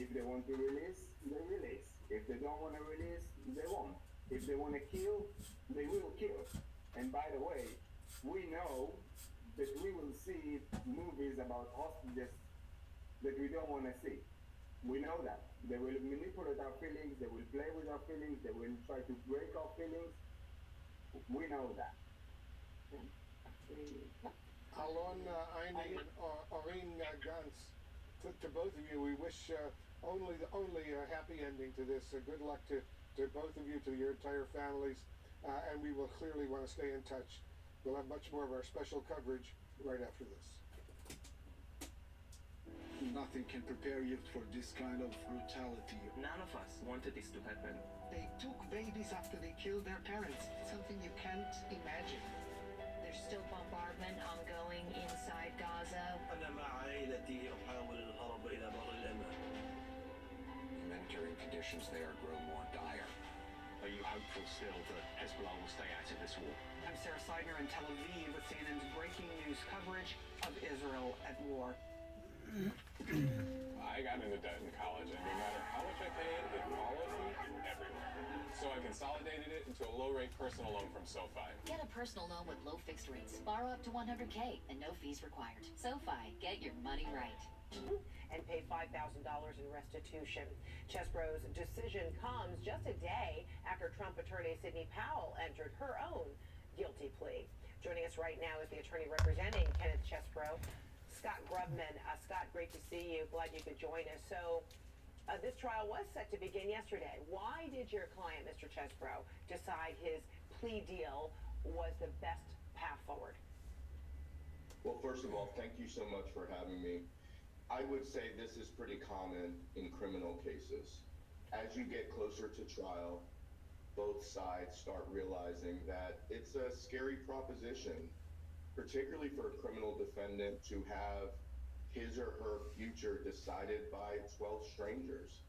If they want to release, they release. If they don't want to release, they won't. If they want to kill, they will kill. And by the way, we know that we will see movies about hostages that we don't want to see. We know that. They will manipulate our feelings, they will play with our feelings, they will try to break our feelings. We know that. Alon Eining and Orin Gantz, to both of you, we wish only a happy ending to this. Good luck to both of you, to your entire families, and we will clearly want to stay in touch. We'll have much more of our special coverage right after this. Nothing can prepare you for this kind of brutality. None of us wanted this to happen. They took babies after they killed their parents. Something you can't imagine. There's still bombardment ongoing inside Gaza. Humanitarian conditions there grow more dire. Are you hopeful still that Hezbollah will stay out of this war? I'm Sarah Seidner in Tel Aviv with CNN's breaking news coverage of Israel at war. I got into debt in college, and no matter how much I paid, it followed me everywhere. So I consolidated it into a low-rate personal loan from SoFi. Get a personal loan with low fixed rates. Borrow up to $100K and no fees required. SoFi, get your money right. And pay $5,000 in restitution. Chesbro's decision comes just a day after Trump attorney Sidney Powell entered her own guilty plea. Joining us right now is the attorney representing Kenneth Chesbro, Scott Grubman. Scott, great to see you. Glad you could join us. So this trial was set to begin yesterday. Why did your client, Mr. Chesbro, decide his plea deal was the best path forward? Well, first of all, thank you so much for having me. I would say this is pretty common in criminal cases. As you get closer to trial, both sides start realizing that it's a scary proposition, particularly for a criminal defendant to have his or her future decided by 12 strangers.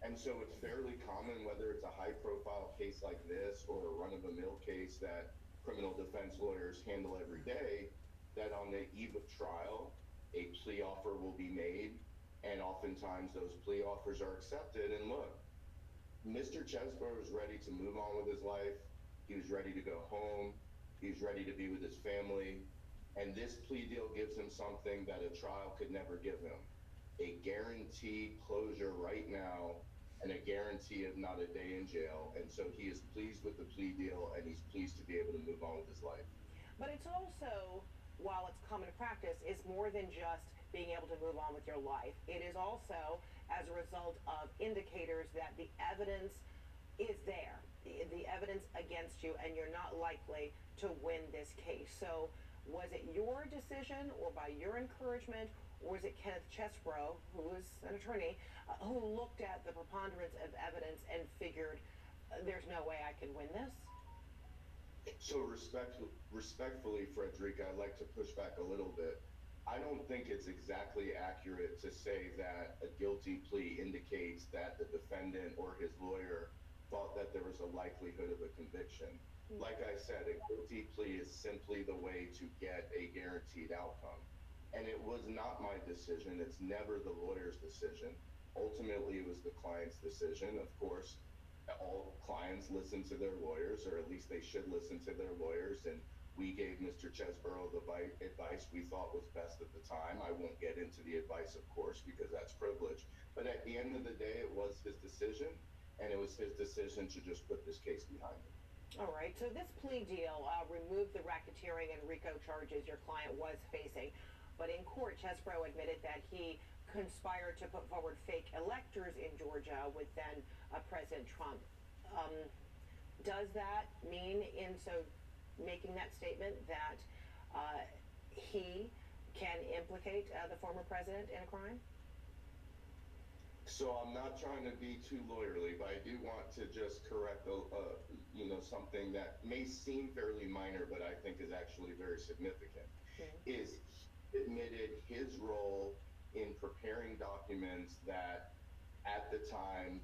And so it's fairly common, whether it's a high-profile case like this or a run-of-the-mill case that criminal defense lawyers handle every day, that on the eve of trial, a plea offer will be made, and oftentimes those plea offers are accepted. And look, Mr. Chesbro is ready to move on with his life. He was ready to go home. He was ready to be with his family. And this plea deal gives him something that a trial could never give him: a guaranteed closure right now and a guarantee of not a day in jail. And so he is pleased with the plea deal, and he's pleased to be able to move on with his life. But it's also, while it's common practice, is more than just being able to move on with your life. It is also as a result of indicators that the evidence is there, the evidence against you, and you're not likely to win this case. So was it your decision, or by your encouragement, or was it Kenneth Chesbro, who is an attorney, who looked at the preponderance of evidence and figured, there's no way I can win this? So respectfully, Frederica, I'd like to push back a little bit. I don't think it's exactly accurate to say that a guilty plea indicates that the defendant or his lawyer thought that there was a likelihood of a conviction. Like I said, a guilty plea is simply the way to get a guaranteed outcome. And it was not my decision. It's never the lawyer's decision. Ultimately, it was the client's decision. Of course, all clients listen to their lawyers, or at least they should listen to their lawyers. And we gave Mr. Chesbro the advice we thought was best at the time. I won't get into the advice, of course, because that's privilege. But at the end of the day, it was his decision, and it was his decision to just put this case behind him. All right, so this plea deal removed the racketeering and RICO charges your client was facing. But in court, Chesbro admitted that he conspired to put forward fake electors in Georgia with then President Trump. Does that mean, in so making that statement, that he can implicate the former president in a crime? So I'm not trying to be too lawyerly, but I do want to just correct something that may seem fairly minor, but I think is actually very significant. Is he admitted his role in preparing documents that at the time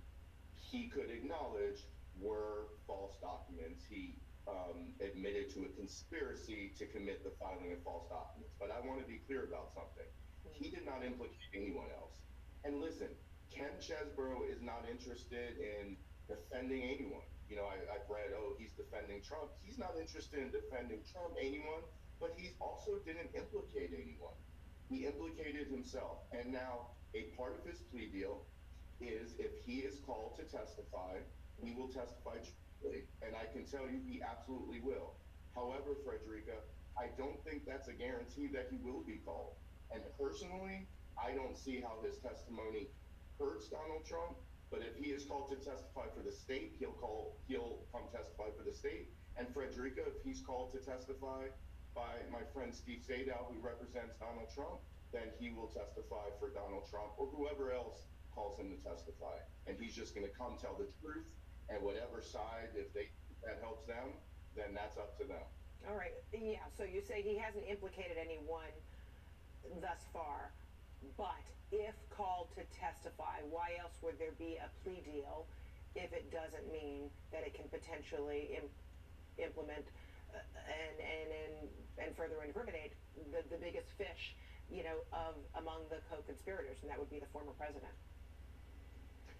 he could acknowledge were false documents. He admitted to a conspiracy to commit the filing of false documents. But I want to be clear about something. He did not implicate anyone else. And listen, Ken Chesbro is not interested in defending anyone. I've read, he's defending Trump. He's not interested in defending Trump, anyone, but he also didn't implicate anyone. He implicated himself. And now a part of his plea deal is, if he is called to testify, he will testify truthfully. And I can tell you he absolutely will. However, Frederica, I don't think that's a guarantee that he will be called. And personally, I don't see how his testimony hurts Donald Trump. But if he is called to testify for the state, he'll come testify for the state. And Frederica, if he's called to testify by my friend Steve Sadow, who represents Donald Trump, then he will testify for Donald Trump or whoever else calls him to testify. And he's just going to come tell the truth. And whatever side, if that helps them, then that's up to them. All right. Yeah. So you say he hasn't implicated anyone thus far, but if called to testify, why else would there be a plea deal if it doesn't mean that it can potentially implement and further incriminate the biggest fish, of among the co-conspirators, and that would be the former president?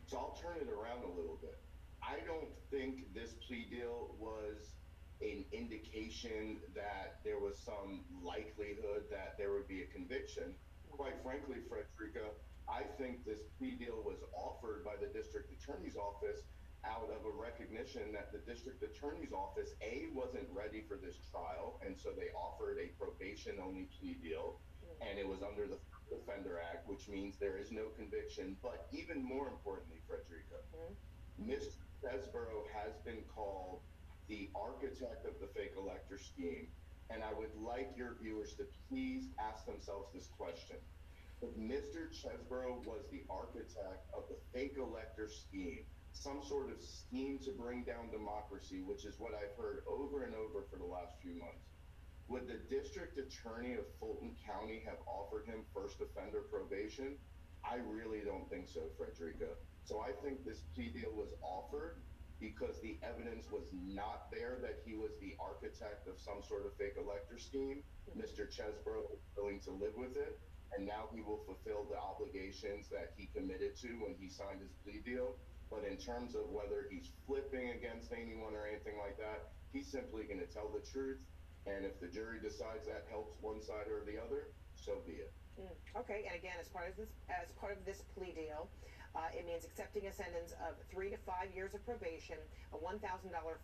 So I'll turn it around a little bit. I don't think this plea deal was an indication that there was some likelihood that there would be a conviction. Quite frankly, Frederica, I think this plea deal was offered by the district attorney's office out of a recognition that the district attorney's office, A, wasn't ready for this trial, and so they offered a probation-only plea deal, and it was under the Defender Act, which means there is no conviction. But even more importantly, Frederica, Mr. Chesborough has been called the architect of the fake elector scheme, and I would like your viewers to please ask themselves this question. If Mr. Chesborough was the architect of the fake elector scheme, some sort of scheme to bring down democracy, which is what I've heard over and over for the last few months, would the district attorney of Fulton County have offered him first offender probation? I really don't think so, Frederica. So I think this plea deal was offered because the evidence was not there that he was the architect of some sort of fake elector scheme. Mr. Chesborough was willing to live with it, and now he will fulfill the obligations that he committed to when he signed his plea deal. But in terms of whether he's flipping against anyone or anything like that, he's simply going to tell the truth. And if the jury decides that helps one side or the other, so be it. Okay, and again, as part of this plea deal, it means accepting a sentence of 3 to 5 years of probation, a $1,000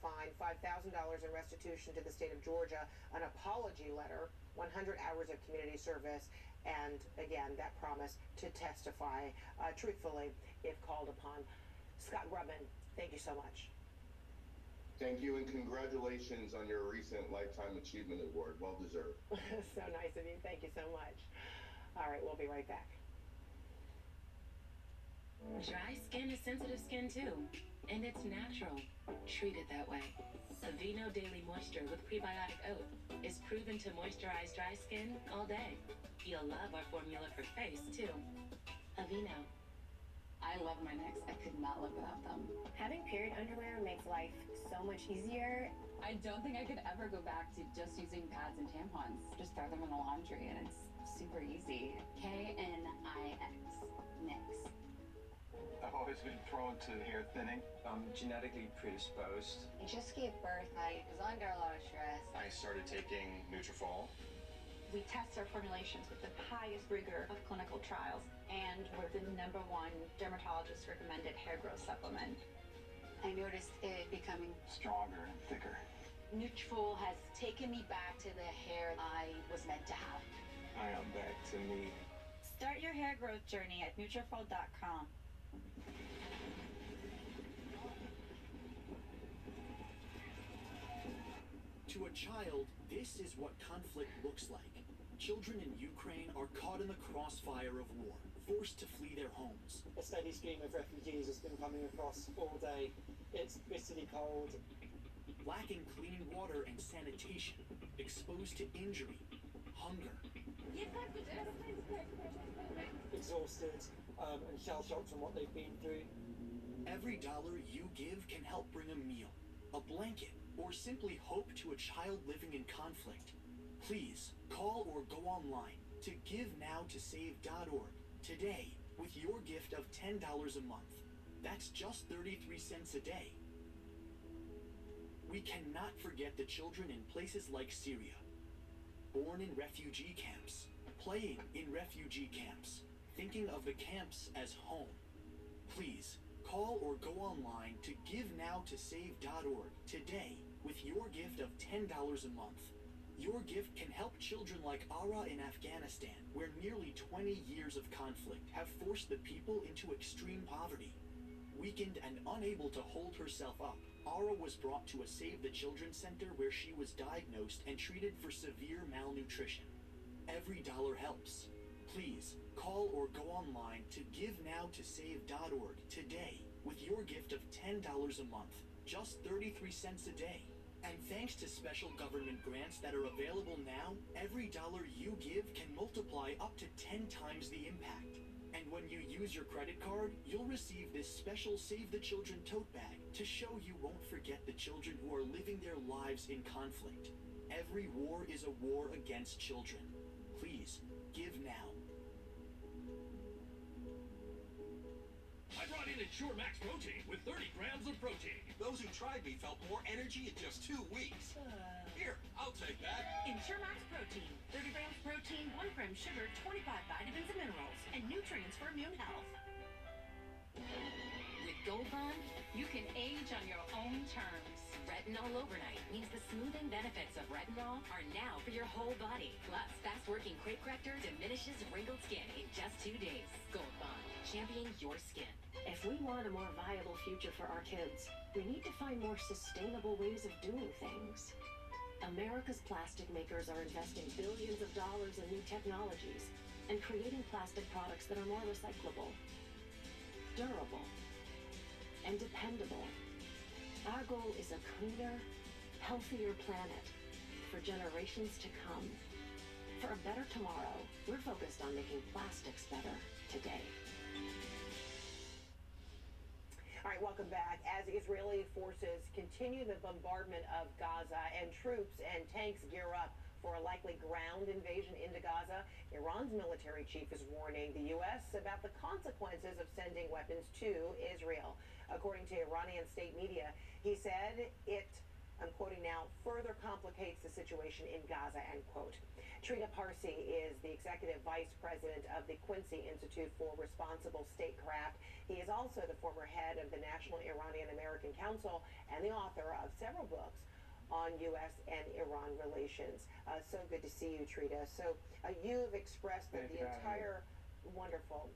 fine, $5,000 in restitution to the state of Georgia, an apology letter, 100 hours of community service, and again, that promise to testify truthfully if called upon. Scott Grubman, thank you so much. Thank you, and congratulations on your recent Lifetime Achievement Award. Well deserved. So nice of you. Thank you so much. All right, we'll be right back. Dry skin is sensitive skin too, and it's natural. Treat it that way. Aveeno Daily Moisture with prebiotic oat is proven to moisturize dry skin all day. You'll love our formula for face too. Aveeno. I love my Knicks. I could not live without them. Having period underwear makes life so much easier. I don't think I could ever go back to just using pads and tampons. Just throw them in the laundry and it's super easy. K-N-I-X. Knicks. I've always been prone to hair thinning. I'm genetically predisposed. I just gave birth. I was under a lot of stress. I started taking Nutrafol. We test our formulations with the highest rigor of clinical trials, and we're the #1 dermatologist recommended hair growth supplement. I noticed it becoming stronger and thicker. Nutrafol has taken me back to the hair I was meant to have. I am back to me. Start your hair growth journey at Nutrafol.com. To a child, this is what conflict looks like. Children in Ukraine are caught in the crossfire of war, forced to flee their homes. A steady stream of refugees has been coming across all day. It's bitterly cold. Lacking clean water and sanitation, exposed to injury, hunger. Exhausted and shell-shocked from what they've been through. Every dollar you give can help bring a meal, a blanket, or simply hope to a child living in conflict. Please call or go online to GiveNowToSave.org today with your gift of $10 a month. That's just 33 cents a day. We cannot forget the children in places like Syria, born in refugee camps, playing in refugee camps, thinking of the camps as home. Please call or go online to GiveNowToSave.org today with your gift of $10 a month. Your gift can help children like Ara in Afghanistan, where nearly 20 years of conflict have forced the people into extreme poverty. Weakened and unable to hold herself up, Ara was brought to a Save the Children center where she was diagnosed and treated for severe malnutrition. Every dollar helps. Please call or go online to GiveNowToSave.org today with your gift of $10 a month, just 33 cents a day. And thanks to special government grants that are available now, every dollar you give can multiply up to 10 times the impact. And when you use your credit card, you'll receive this special Save the Children tote bag to show you won't forget the children who are living their lives in conflict. Every war is a war against children. Please, give now. I brought in Ensure Max Protein with 30 grams of protein. Those who tried me felt more energy in just 2 weeks. Here, I'll take that. Ensure Max Protein. 30 grams protein, 1 gram sugar, 25 vitamins and minerals, and nutrients for immune health. With Gold Bond, you can age on your own terms. Retinol Overnight means the smoothing benefits of retinol are now for your whole body. Plus, fast-working crepe corrector diminishes wrinkled skin in just 2 days. Gold Bond, championing your skin. If we want a more viable future for our kids, we need to find more sustainable ways of doing things. America's plastic makers are investing billions of dollars in new technologies and creating plastic products that are more recyclable, durable, and dependable. Our goal is a cleaner, healthier planet for generations to come. For a better tomorrow, we're focused on making plastics better today. All right, welcome back. As Israeli forces continue the bombardment of Gaza and troops and tanks gear up for a likely ground invasion into Gaza, Iran's military chief is warning the U.S. about the consequences of sending weapons to Israel. According to Iranian state media, he said it, I'm quoting now, further complicates the situation in Gaza, end quote. Trina Parsi is the executive vice president of the Quincy Institute for Responsible Statecraft. He is also the former head of the National Iranian American Council and the author of several books on U.S. and Iran relations. So good to see you, Trina. So you've expressed that the entire... Wonderful.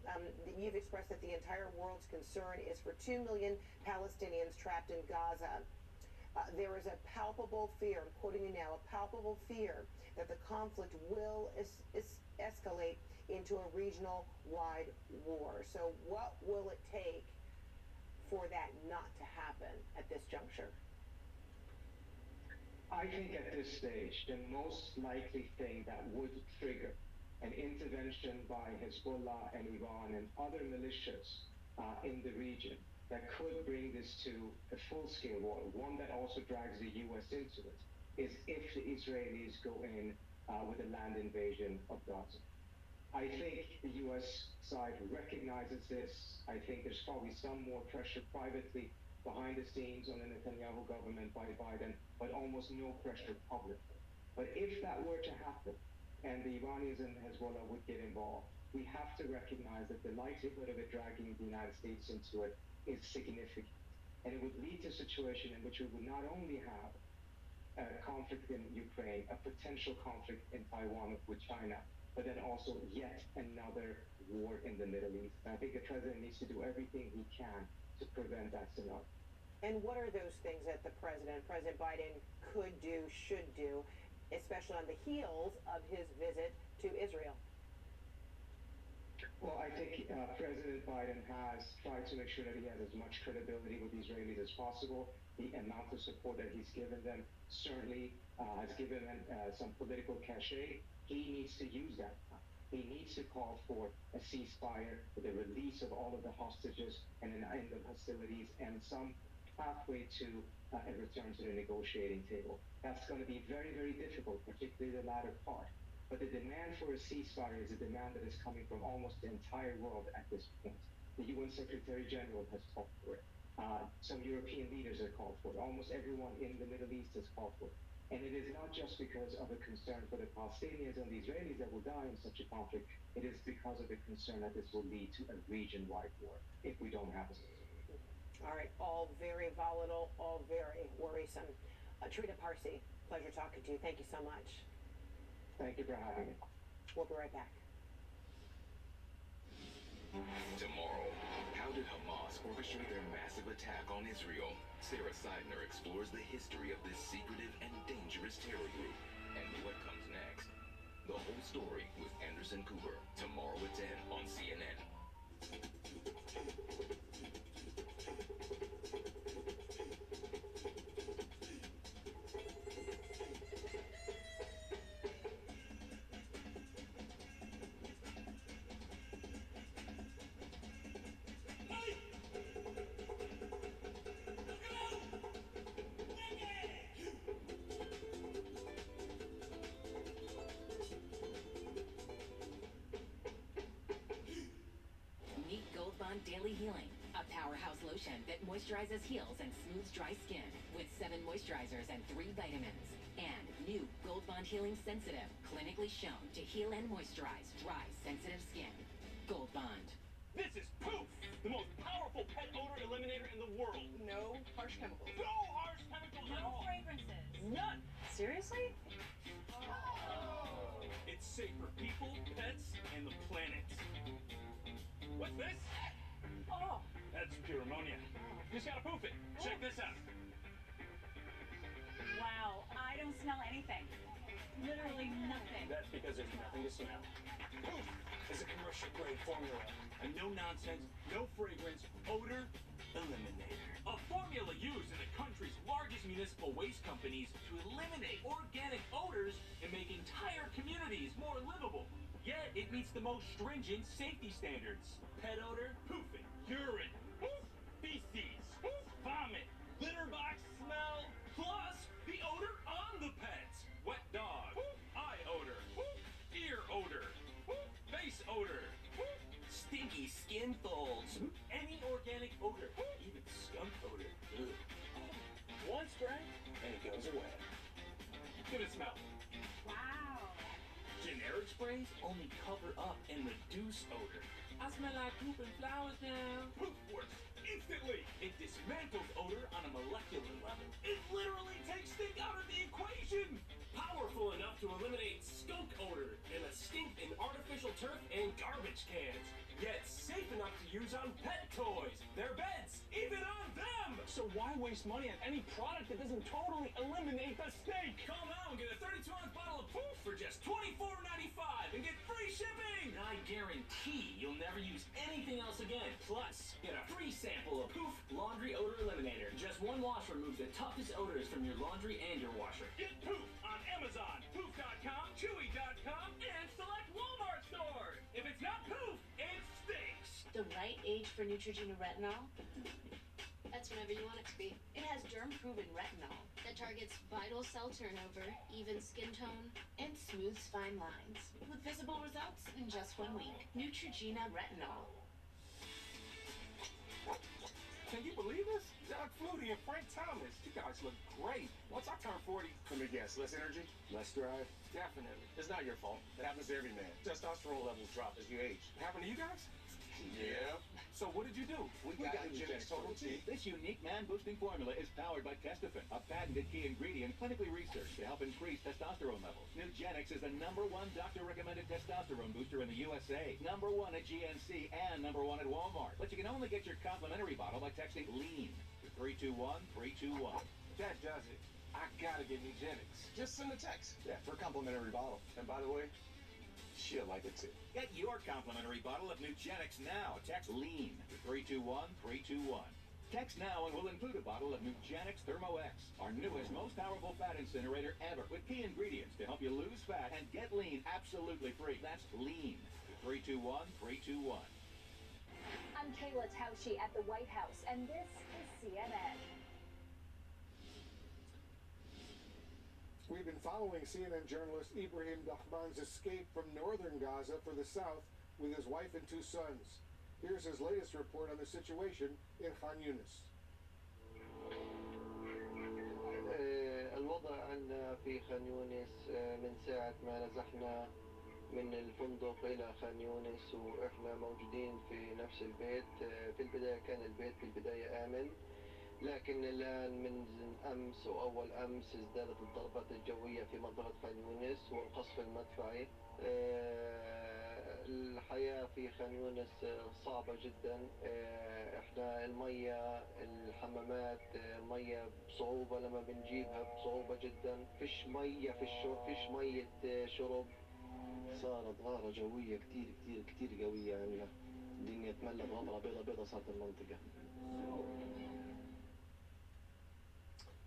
You've expressed that the entire world's concern is for 2 million Palestinians trapped in Gaza. There is a palpable fear, I'm quoting you now, a palpable fear that the conflict will escalate into a regional-wide war. So what will it take for that not to happen at this juncture? I think at this stage, the most likely thing that would trigger an intervention by Hezbollah and Iran and other militias in the region that could bring this to a full-scale war, one that also drags the U.S. into it, is if the Israelis go in with a land invasion of Gaza. I think the U.S. side recognizes this. I think there's probably some more pressure privately behind the scenes on the Netanyahu government by Biden, but almost no pressure publicly. But if that were to happen, and the Iranians and Hezbollah would get involved, we have to recognize that the likelihood of it dragging the United States into it is significant. And it would lead to a situation in which we would not only have a conflict in Ukraine, a potential conflict in Taiwan with China, but then also yet another war in the Middle East. And I think the president needs to do everything he can to prevent that scenario. And what are those things that President Biden could do, should do, especially on the heels of his visit to Israel? Well, I think President Biden has tried to make sure that he has as much credibility with the Israelis as possible. The amount of support that he's given them certainly has given them some political cachet. He needs to use that. He needs to call for a ceasefire, the release of all of the hostages and an end of hostilities and some pathway to a return to the negotiating table. That's going to be very, very difficult, particularly the latter part. But the demand for a ceasefire is a demand that is coming from almost the entire world at this point. The UN Secretary General has called for it. Some European leaders have called for it. Almost everyone in the Middle East has called for it. And it is not just because of a concern for the Palestinians and the Israelis that will die in such a conflict. It is because of the concern that this will lead to a region-wide war if we don't have a ceasefire. All right, all very volatile, all very worrisome. Trina Parsi, pleasure talking to you. Thank you so much. Thank you for having me. We'll be right back. Tomorrow, how did Hamas orchestrate their massive attack on Israel? Sarah Seidner explores the history of this secretive and dangerous terror group and what comes next. The whole story with Anderson Cooper, tomorrow at 10 on CNN. Healing, a powerhouse lotion that moisturizes, heals, and smooths dry skin with 7 moisturizers and 3 vitamins. And new Gold Bond Healing Sensitive, clinically shown to heal and moisturize dry, sensitive skin. Gold Bond. This is Poof, the most powerful pet odor eliminator in the world. No harsh chemicals. No harsh chemicals at all. fragrances. None. Seriously? It's safe for people, pets, and the planet. What's this? Oh. That's pure ammonia. Just gotta poof it. Check this out. Wow, I don't smell anything. Literally nothing. That's because there's nothing to smell. Poof is a commercial grade formula. A no nonsense, no fragrance, odor eliminator. A formula used in the country's largest municipal waste companies to eliminate organic odors and make entire communities more livable. Yet it meets the most stringent safety standards. Pet odor, poofing, urine, feces, vomit, litter box smell, plus the odor on the pets. Wet dog, eye odor, ear odor, face odor, stinky skin folds, any organic odor, even skunk odor. Ugh. One spray, and it goes away. Give it a smell. Wow. Generic sprays only cover up and reduce odor. I smell like poop and flowers now. Poof works instantly. It dismantles odor on a molecular level. It literally takes stink out of the equation. Powerful enough to eliminate skunk odor and the stink in artificial turf and garbage cans. Yet safe enough to use on pet toys, their beds, even on them. So why waste money on any product that doesn't totally eliminate the stink? Call now and get a 32-ounce bottle of Poof for just $24.95 and get free shipping. I guarantee you'll never use anything else again. Plus, get a free sample of Poof Laundry Odor Eliminator. Just one wash removes the toughest odors from your laundry and your washer. Get Poof on Amazon, Poof.com, Chewy.com, and select Walmart stores. If it's not Poof, it stinks. The right age for Neutrogena retinol? That's whenever you want it to be. It has germ-proven retinol That targets vital cell turnover, even skin tone. and smooths fine lines with visible results in just 1 week. Neutrogena retinol. Can you believe this? Doug Flutie and Frank Thomas. You guys look great. Once I turn 40, Let me guess, less energy, less drive. definitely. It's not your fault. It happens to every man. Testosterone levels drop as you age. Happened to you guys? Yeah. So what did you do? We got Eugenics Total T. This unique man-boosting formula is powered by Testofen, a patented key ingredient clinically researched to help increase testosterone levels. Nugenics is the #1 doctor-recommended testosterone booster in the USA, #1 at GNC, and #1 at Walmart. But you can only get your complimentary bottle by texting LEAN to 321-321. That does it. I gotta get Nugenics. Just send a text. Yeah, for a complimentary bottle. And by the way, she'll like it too. Get your complimentary bottle of Nugenics now. Text LEAN to 321-321. Text now and we'll include a bottle of Nugenics Thermo X, our newest, most powerful fat incinerator ever, with key ingredients to help you lose fat and get lean absolutely free. That's LEAN to 321-321. I'm Kayla Tausche at the White House, and this is CNN. We've been following CNN journalist Ibrahim Dahman's escape from northern Gaza for the south with his wife and 2 sons. Here's his latest report on the situation in Khan Yunis. الوضع عندنا في خان يونس من ساعة ما نزحنا من الفندق إلى خان يونس وإحنا موجودين في نفس البيت. في البداية كان البيت في البداية آمن، لكن الآن من أمس وأول أمس ازدادت الضربات الجوية في منطقة خان يونس والقصف المدفعي. الحياة في خان يونس صعبة جدا. احنا المية الحمامات المية بصعوبة، لما بنجيبها بصعوبة جدا. فيش مية في الشرب، فيش مية شرب. صارت غارة جوية كتير كتير كتير قوية، يعني الدنيا تملت غمرة بيضة بيضة صارت المنطقة.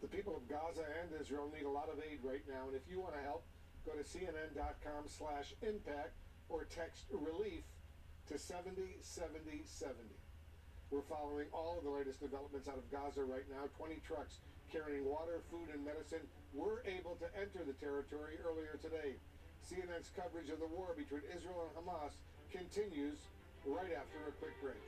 The people of Gaza and Israel need a lot of aid right now, and if you want to help, go to cnn.com/impact or text relief to 707070. We're following all of the latest developments out of Gaza right now. 20 trucks carrying water, food, and medicine were able to enter the territory earlier today. CNN's coverage of the war between Israel and Hamas continues right after a quick break.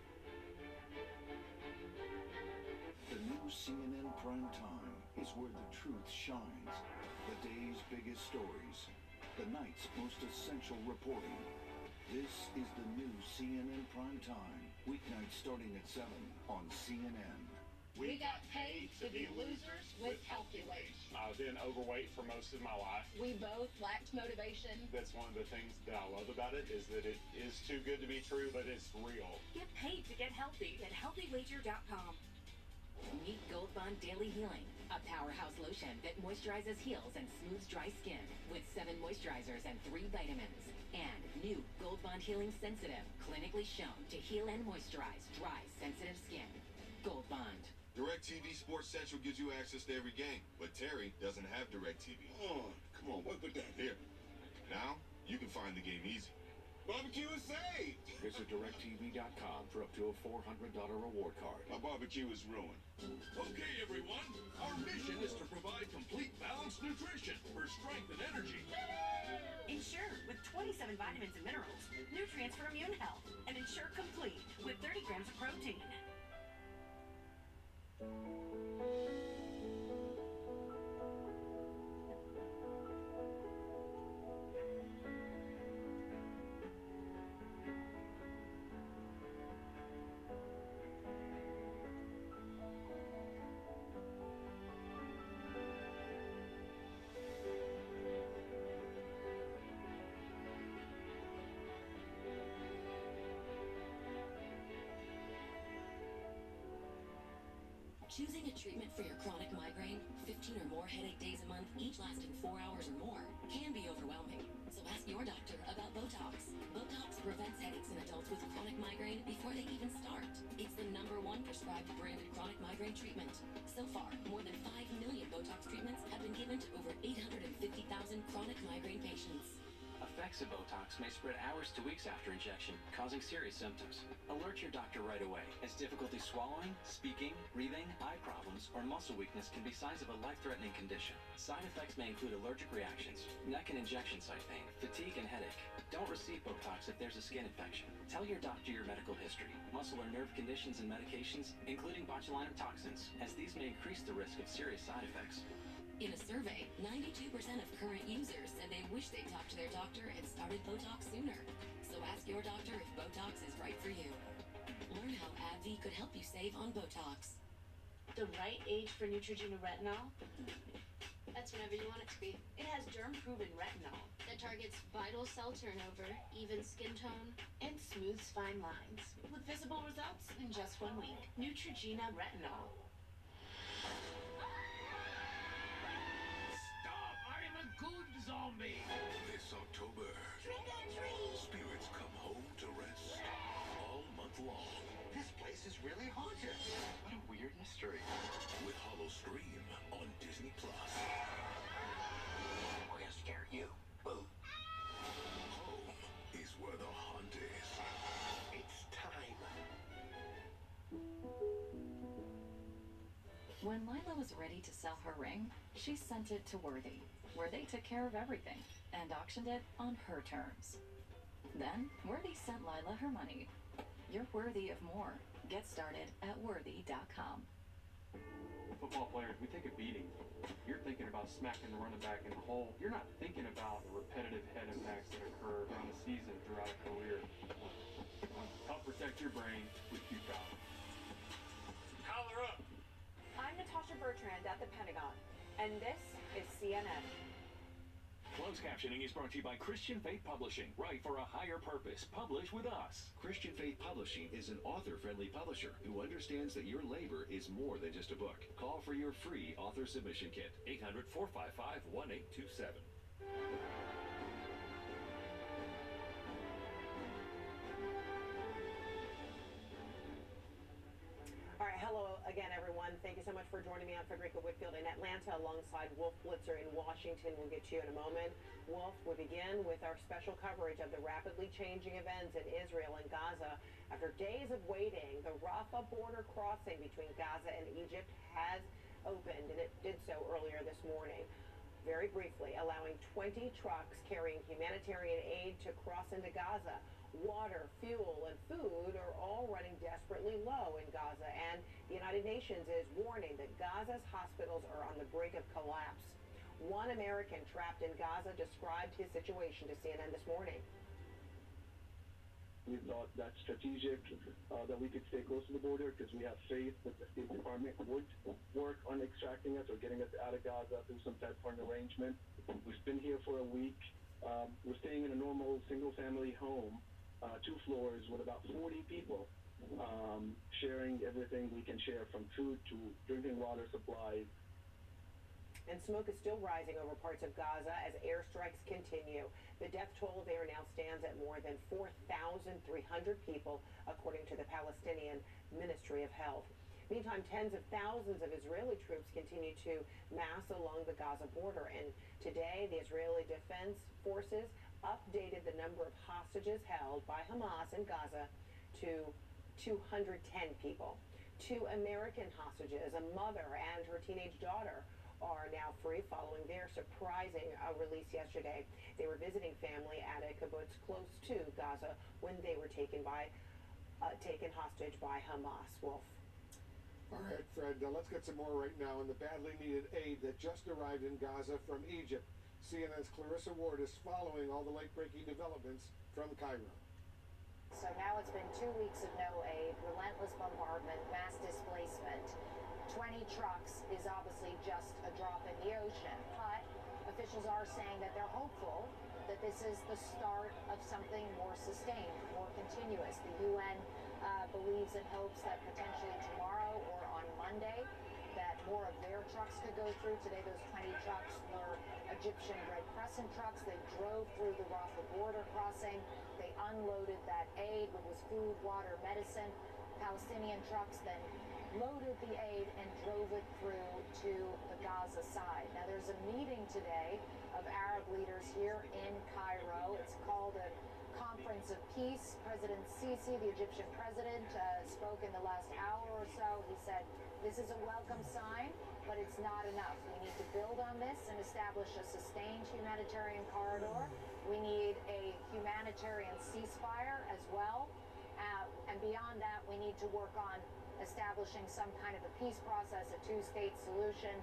The new CNN Prime Time is where the truth shines. The day's biggest stories. The night's most essential reporting. This is the new CNN Prime Time. Weeknights starting at 7 on CNN. We got paid to be losers with healthy weight. I've been overweight for most of my life. We both lacked motivation. That's one of the things that I love about it, is that it is too good to be true, but it's real. Get paid to get healthy at healthywager.com. Meet Gold Bond Daily Healing, a powerhouse lotion that moisturizes, heals, and smooths dry skin with 7 moisturizers and 3 vitamins. And new Gold Bond Healing Sensitive, clinically shown to heal and moisturize dry, sensitive skin. Gold Bond. DirecTV Sports Central gives you access to every game, but Terry doesn't have DirecTV. Oh, come on, what put that Here. Now, you can find the game easy. Barbecue is saved! Visit DirecTV.com for up to a $400 reward card. My barbecue is ruined. Okay, everyone. Our mission is to provide complete balanced nutrition for strength and energy. Ensure with 27 vitamins and minerals, nutrients for immune health, and Ensure Complete with 30 grams of protein. Choosing a treatment for your chronic migraine, 15 or more headache days a month, each lasting 4 hours or more, can be overwhelming. So ask your doctor about Botox. Botox prevents headaches in adults with chronic migraine before they even start. It's the #1 prescribed branded chronic migraine treatment. So far, more than 5 million Botox treatments have been given to over 850,000 chronic migraine patients. Effects of Botox may spread hours to weeks after injection, causing serious symptoms. Alert your doctor right away, as difficulty swallowing, speaking, breathing, eye problems, or muscle weakness can be signs of a life-threatening condition. Side effects may include allergic reactions, neck and injection site pain, fatigue, and headache. Don't receive Botox if there's a skin infection. Tell your doctor your medical history, muscle or nerve conditions and medications, including botulinum toxins, as these may increase the risk of serious side effects. In a survey, 92% of current users said they wish they talked to their doctor and started Botox sooner. So ask your doctor if Botox is right for you. Learn how AbbVie could help you save on Botox. The right age for Neutrogena retinol? That's whenever you want it to be. It has germ-proven retinol That targets vital cell turnover, even skin tone, and smooths fine lines with visible results in just 1 week. Neutrogena retinol. Stop! I am a good zombie! This October, Trick or treat! spirits come home to rest all month long. This place is really haunted. What a weird mystery. With Hollow Scream on Disney+. We're gonna scare you. Boom. Home is where the hunt is. It's time. When Lila was ready to sell her ring, she sent it to Worthy, where they took care of everything and auctioned it on her terms. Then, Worthy sent Lila her money. You're worthy of more. Get started at worthy.com. Football players, we take a beating. You're thinking about smacking the running back in the hole. You're not thinking about the repetitive head impacts that occur during the season throughout a career. Help protect your brain with Q-Cop. Collar up! I'm Natasha Bertrand at the Pentagon, and this is CNN. Closed captioning is brought to you by Christian Faith Publishing. Write for a higher purpose. Publish with us. Christian Faith Publishing is an author-friendly publisher who understands that your labor is more than just a book. Call for your free author submission kit. 800-455-1827. All right, hello again, everyone. Thank you so much for joining me. I'm Frederica Whitfield in Atlanta alongside Wolf Blitzer in Washington. We'll get to you in a moment. Wolf, we begin with our special coverage of the rapidly changing events in Israel and Gaza. After days of waiting, the Rafah border crossing between Gaza and Egypt has opened, and it did so earlier this morning. Very briefly, allowing 20 trucks carrying humanitarian aid to cross into Gaza. Water, fuel, and food are all running desperately low in Gaza, and the United Nations is warning that Gaza's hospitals are on the brink of collapse. One American trapped in Gaza described his situation to CNN this morning. We thought that's strategic, that we could stay close to the border because we have faith that the State Department would work on extracting us or getting us out of Gaza through some type of an arrangement. We've been here for a week. We're staying in a normal single-family home, 2 floors with about 40 people, sharing everything we can share, from food to drinking water supplies. And smoke is still rising over parts of Gaza as airstrikes continue. The death toll there now stands at more than 4,300 people, according to the Palestinian Ministry of Health. Meantime, tens of thousands of Israeli troops continue to mass along the Gaza border. And today, the Israeli Defense Forces updated the number of hostages held by Hamas in Gaza to 210 people. 2 American hostages, a mother and her teenage daughter, are now free following their surprising release yesterday. They were visiting family at a kibbutz close to Gaza when they were taken hostage by Hamas. Wolf. All right, Fred, let's get some more right now on the badly needed aid that just arrived in Gaza from Egypt. CNN's Clarissa Ward is following all the late-breaking developments from Cairo. So now it's been 2 weeks of no aid, relentless bombardment, mass displacement. 20 trucks is obviously just a drop in the ocean, but officials are saying that they're hopeful that this is the start of something more sustained, more continuous. The UN believes and hopes that potentially tomorrow or on Monday that more of their trucks could go through. Today those 20 trucks were Egyptian Red Crescent trucks. They drove through the Rafah border crossing. They unloaded that aid, which was food, water, medicine. Palestinian trucks then loaded the aid and drove it through to the Gaza side. Now there's a meeting today of Arab leaders here in Cairo. It's called a Conference of Peace. President Sisi, the Egyptian president, spoke in the last hour or so. He said, this is a welcome sign, but it's not enough. We need to build on this and establish a sustained humanitarian corridor. We need a humanitarian ceasefire as well. And beyond that, we need to work on establishing some kind of a peace process, a 2-state solution.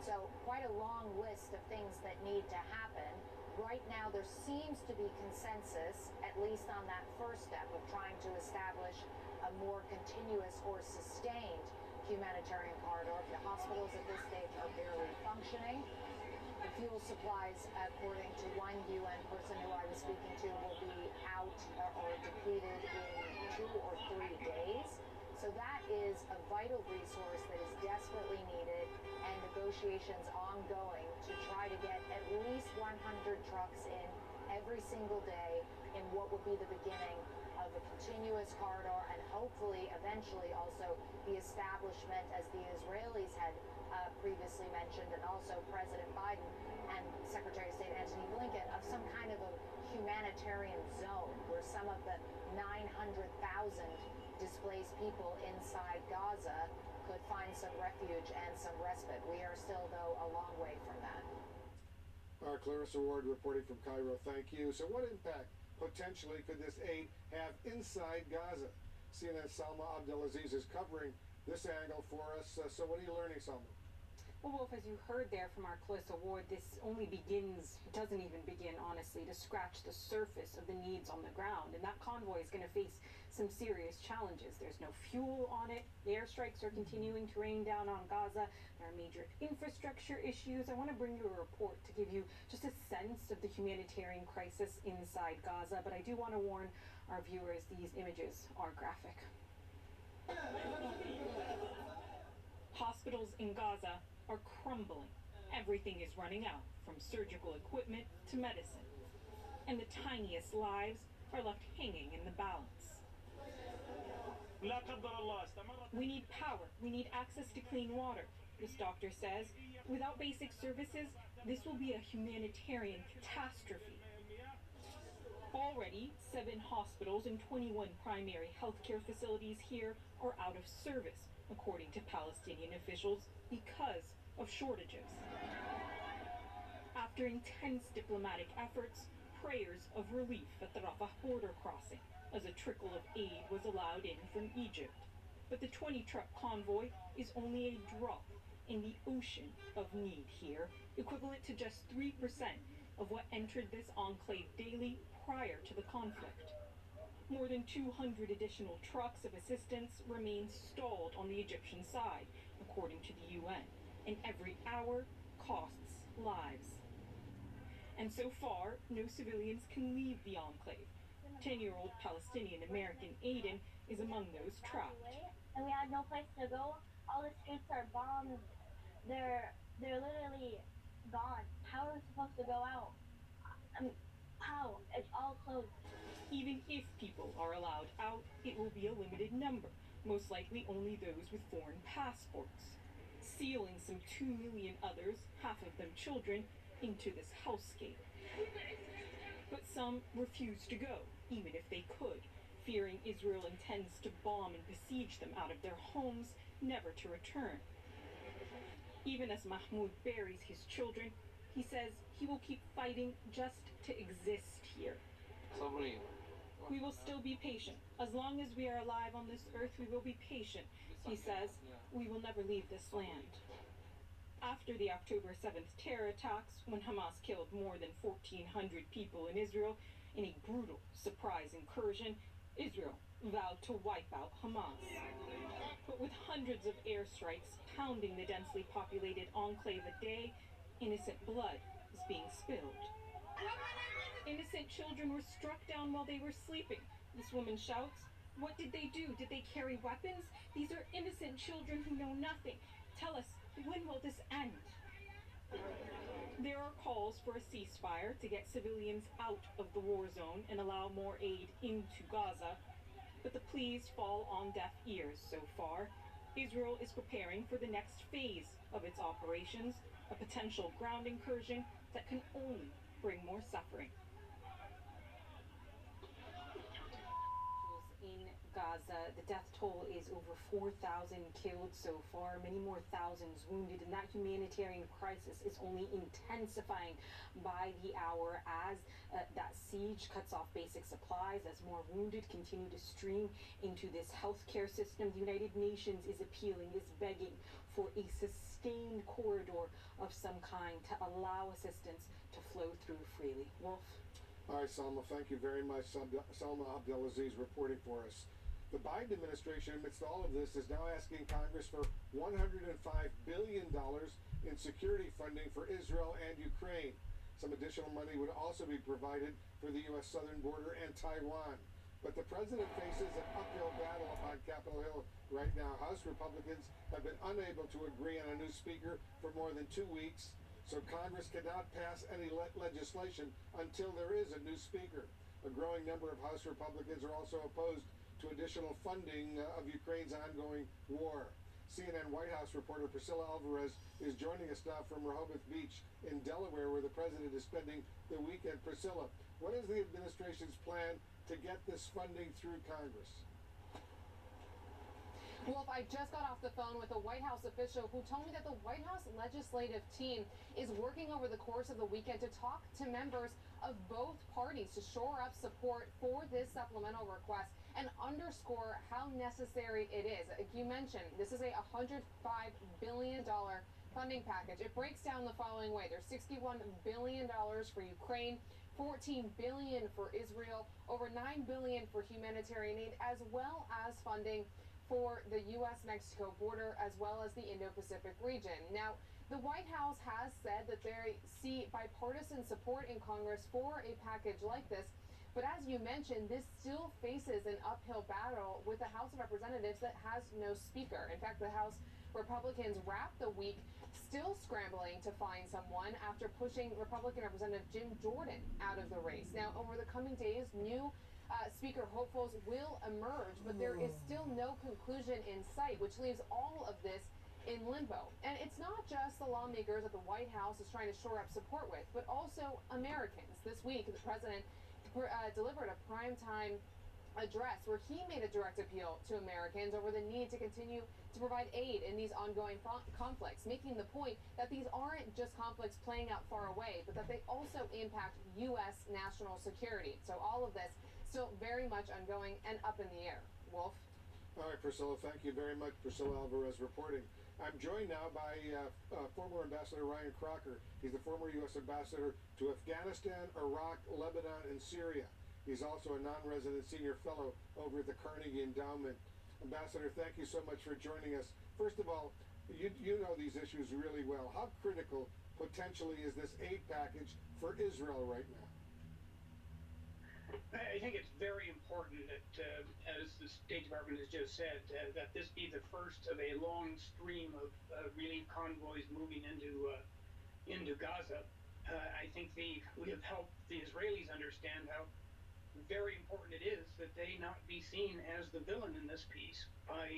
So quite a long list of things that need to happen. Right now, there seems to be consensus, at least on that first step of trying to establish a more continuous or sustained humanitarian corridor. The hospitals at this stage are barely functioning. The fuel supplies, according to one UN person who I was speaking to, will be out or depleted in 2 or 3 days. So that is a vital resource that is desperately needed, and negotiations ongoing to try to get at least 100 trucks in every single day in what would be the beginning of a continuous corridor, and hopefully eventually also the establishment, as the Israelis had previously mentioned, and also President Biden and Secretary of State Antony Blinken, of some kind of a humanitarian zone where some of the 900,000 displaced people inside Gaza could find some refuge and some respite. We are still, though, a long way from that. Our Clarissa Ward reporting from Cairo. Thank you. So what impact potentially could this aid have inside Gaza? CNN's Salma Abdelaziz is covering this angle for us. So what are you learning, Salma? Well, Wolf, as you heard there from our Clarissa Ward, this doesn't even begin, honestly, to scratch the surface of the needs on the ground. And that convoy is going to face some serious challenges. There's no fuel on it. The airstrikes are continuing to rain down on Gaza. There are major infrastructure issues. I want to bring you a report to give you just a sense of the humanitarian crisis inside Gaza. But I do want to warn our viewers, these images are graphic. Hospitals in Gaza are crumbling. Everything is running out, from surgical equipment to medicine. And the tiniest lives are left hanging in the balance. We need power. We need access to clean water. This doctor says, without basic services, this will be a humanitarian catastrophe. Already, 7 hospitals and 21 primary healthcare facilities here are out of service, according to Palestinian officials, because of shortages. After intense diplomatic efforts, prayers of relief at the Rafah border crossing as a trickle of aid was allowed in from Egypt. But the 20-truck convoy is only a drop in the ocean of need here, equivalent to just 3% of what entered this enclave daily prior to the conflict. More than 200 additional trucks of assistance remain stalled on the Egyptian side, according to the UN, and every hour costs lives. And so far, no civilians can leave the enclave. 10-year-old Palestinian-American Aiden is among those trapped. And we had no place to go. All the streets are bombed. They're literally gone. How are we supposed to go out? How? It's all closed. Even if people are allowed out, it will be a limited number, most likely only those with foreign passports, sealing some 2 million others, half of them children, into this hellscape. But some refuse to go, even if they could, fearing Israel intends to bomb and besiege them out of their homes, never to return. Even as Mahmoud buries his children, he says he will keep fighting just to exist here. We will still be patient. As long as we are alive on this earth, we will be patient. He says, we will never leave this land. After the October 7th terror attacks, when Hamas killed more than 1,400 people in Israel in a brutal surprise incursion, Israel vowed to wipe out Hamas. But with hundreds of airstrikes pounding the densely populated enclave a day, innocent blood is being spilled. Innocent children were struck down while they were sleeping. This woman shouts, what did they do? Did they carry weapons? These are innocent children who know nothing. Tell us, when will this end? There are calls for a ceasefire to get civilians out of the war zone and allow more aid into Gaza. But the pleas fall on deaf ears so far. Israel is preparing for the next phase of its operations, a potential ground incursion that can only bring more suffering. In Gaza, the death toll is over 4,000 killed so far, many more thousands wounded, and that humanitarian crisis is only intensifying by the hour as that siege cuts off basic supplies, as more wounded continue to stream into this healthcare system. The United Nations is appealing, is begging for a sustained corridor of some kind to allow assistance to flow through freely. Wolf? All right, Salma, thank you very much. Salma Abdelaziz reporting for us. The Biden administration, amidst all of this, is now asking Congress for $105 billion in security funding for Israel and Ukraine. Some additional money would also be provided for the U.S. southern border and Taiwan. But the president faces an uphill battle on Capitol Hill right now. House Republicans have been unable to agree on a new speaker for more than 2 weeks. So Congress cannot pass any legislation until there is a new speaker. A growing number of House Republicans are also opposed to additional funding of Ukraine's ongoing war. CNN White House reporter Priscilla Alvarez is joining us now from Rehoboth Beach in Delaware, where the president is spending the weekend. Priscilla, what is the administration's plan to get this funding through Congress? Wolf, I just got off the phone with a White House official who told me that the White House legislative team is working over the course of the weekend to talk to members of both parties to shore up support for this supplemental request and underscore how necessary it is. Like you mentioned, this is a $105 billion funding package. It breaks down the following way. There's $61 billion for Ukraine, $14 billion for Israel, over $9 billion for humanitarian aid, as well as funding for the U.S.-Mexico border, as well as the Indo-Pacific region. Now, the White House has said that they see bipartisan support in Congress for a package like this. But as you mentioned, this still faces an uphill battle with the House of Representatives that has no speaker. In fact, the House Republicans wrapped the week still scrambling to find someone after pushing Republican Representative Jim Jordan out of the race. Now, over the coming days, new Speaker hopefuls will emerge, but there is still no conclusion in sight, which leaves all of this in limbo. And it's not just the lawmakers that the White House is trying to shore up support with, but also Americans. This week, the president delivered a primetime address, where he made a direct appeal to Americans over the need to continue to provide aid in these ongoing conflicts, making the point that these aren't just conflicts playing out far away, but that they also impact U.S. national security. So all of this still very much ongoing and up in the air. Wolf? All right, Priscilla, thank you very much. Priscilla Alvarez reporting. I'm joined now by former Ambassador Ryan Crocker. He's the former U.S. Ambassador to Afghanistan, Iraq, Lebanon, and Syria. He's also a non-resident senior fellow over at the Carnegie Endowment. Ambassador, thank you so much for joining us. First of all, you know these issues really well. How critical, potentially, is this aid package for Israel right now? I think it's very important that, as the State Department has just said, that this be the first of a long stream of relief convoys moving into Gaza. I think we have helped the Israelis understand how very important it is that they not be seen as the villain in this piece by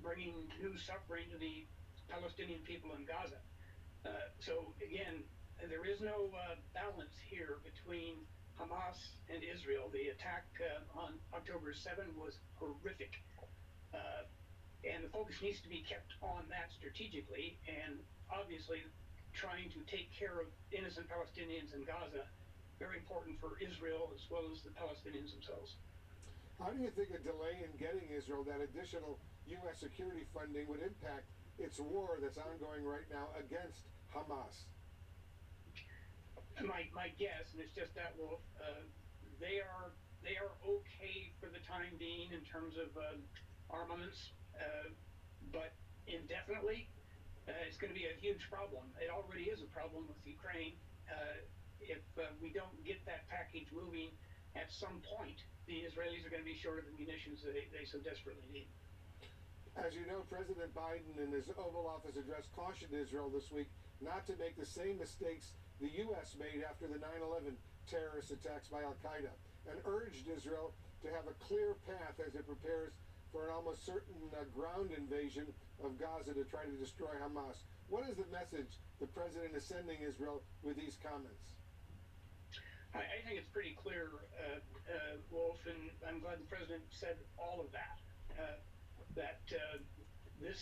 bringing new suffering to the Palestinian people in Gaza. So again, there is no balance here between Hamas and Israel. The attack on October 7 was horrific, and the focus needs to be kept on that strategically, and obviously trying to take care of innocent Palestinians in Gaza. Very important for Israel as well as the Palestinians themselves. How do you think a delay in getting Israel that additional U.S. security funding would impact its war that's ongoing right now against Hamas? My guess, and it's just that, Wolf, they are okay for the time being in terms of armaments, but indefinitely, it's going to be a huge problem. It already is a problem with Ukraine. If we don't get that package moving, at some point, the Israelis are going to be short of the munitions that they so desperately need. As you know, President Biden in his Oval Office address cautioned Israel this week not to make the same mistakes the U.S. made after the 9/11 terrorist attacks by al-Qaeda, and urged Israel to have a clear path as it prepares for an almost certain ground invasion of Gaza to try to destroy Hamas. What is the message the president is sending Israel with these comments? I think it's pretty clear, Wolf, and I'm glad the president said all of that, that this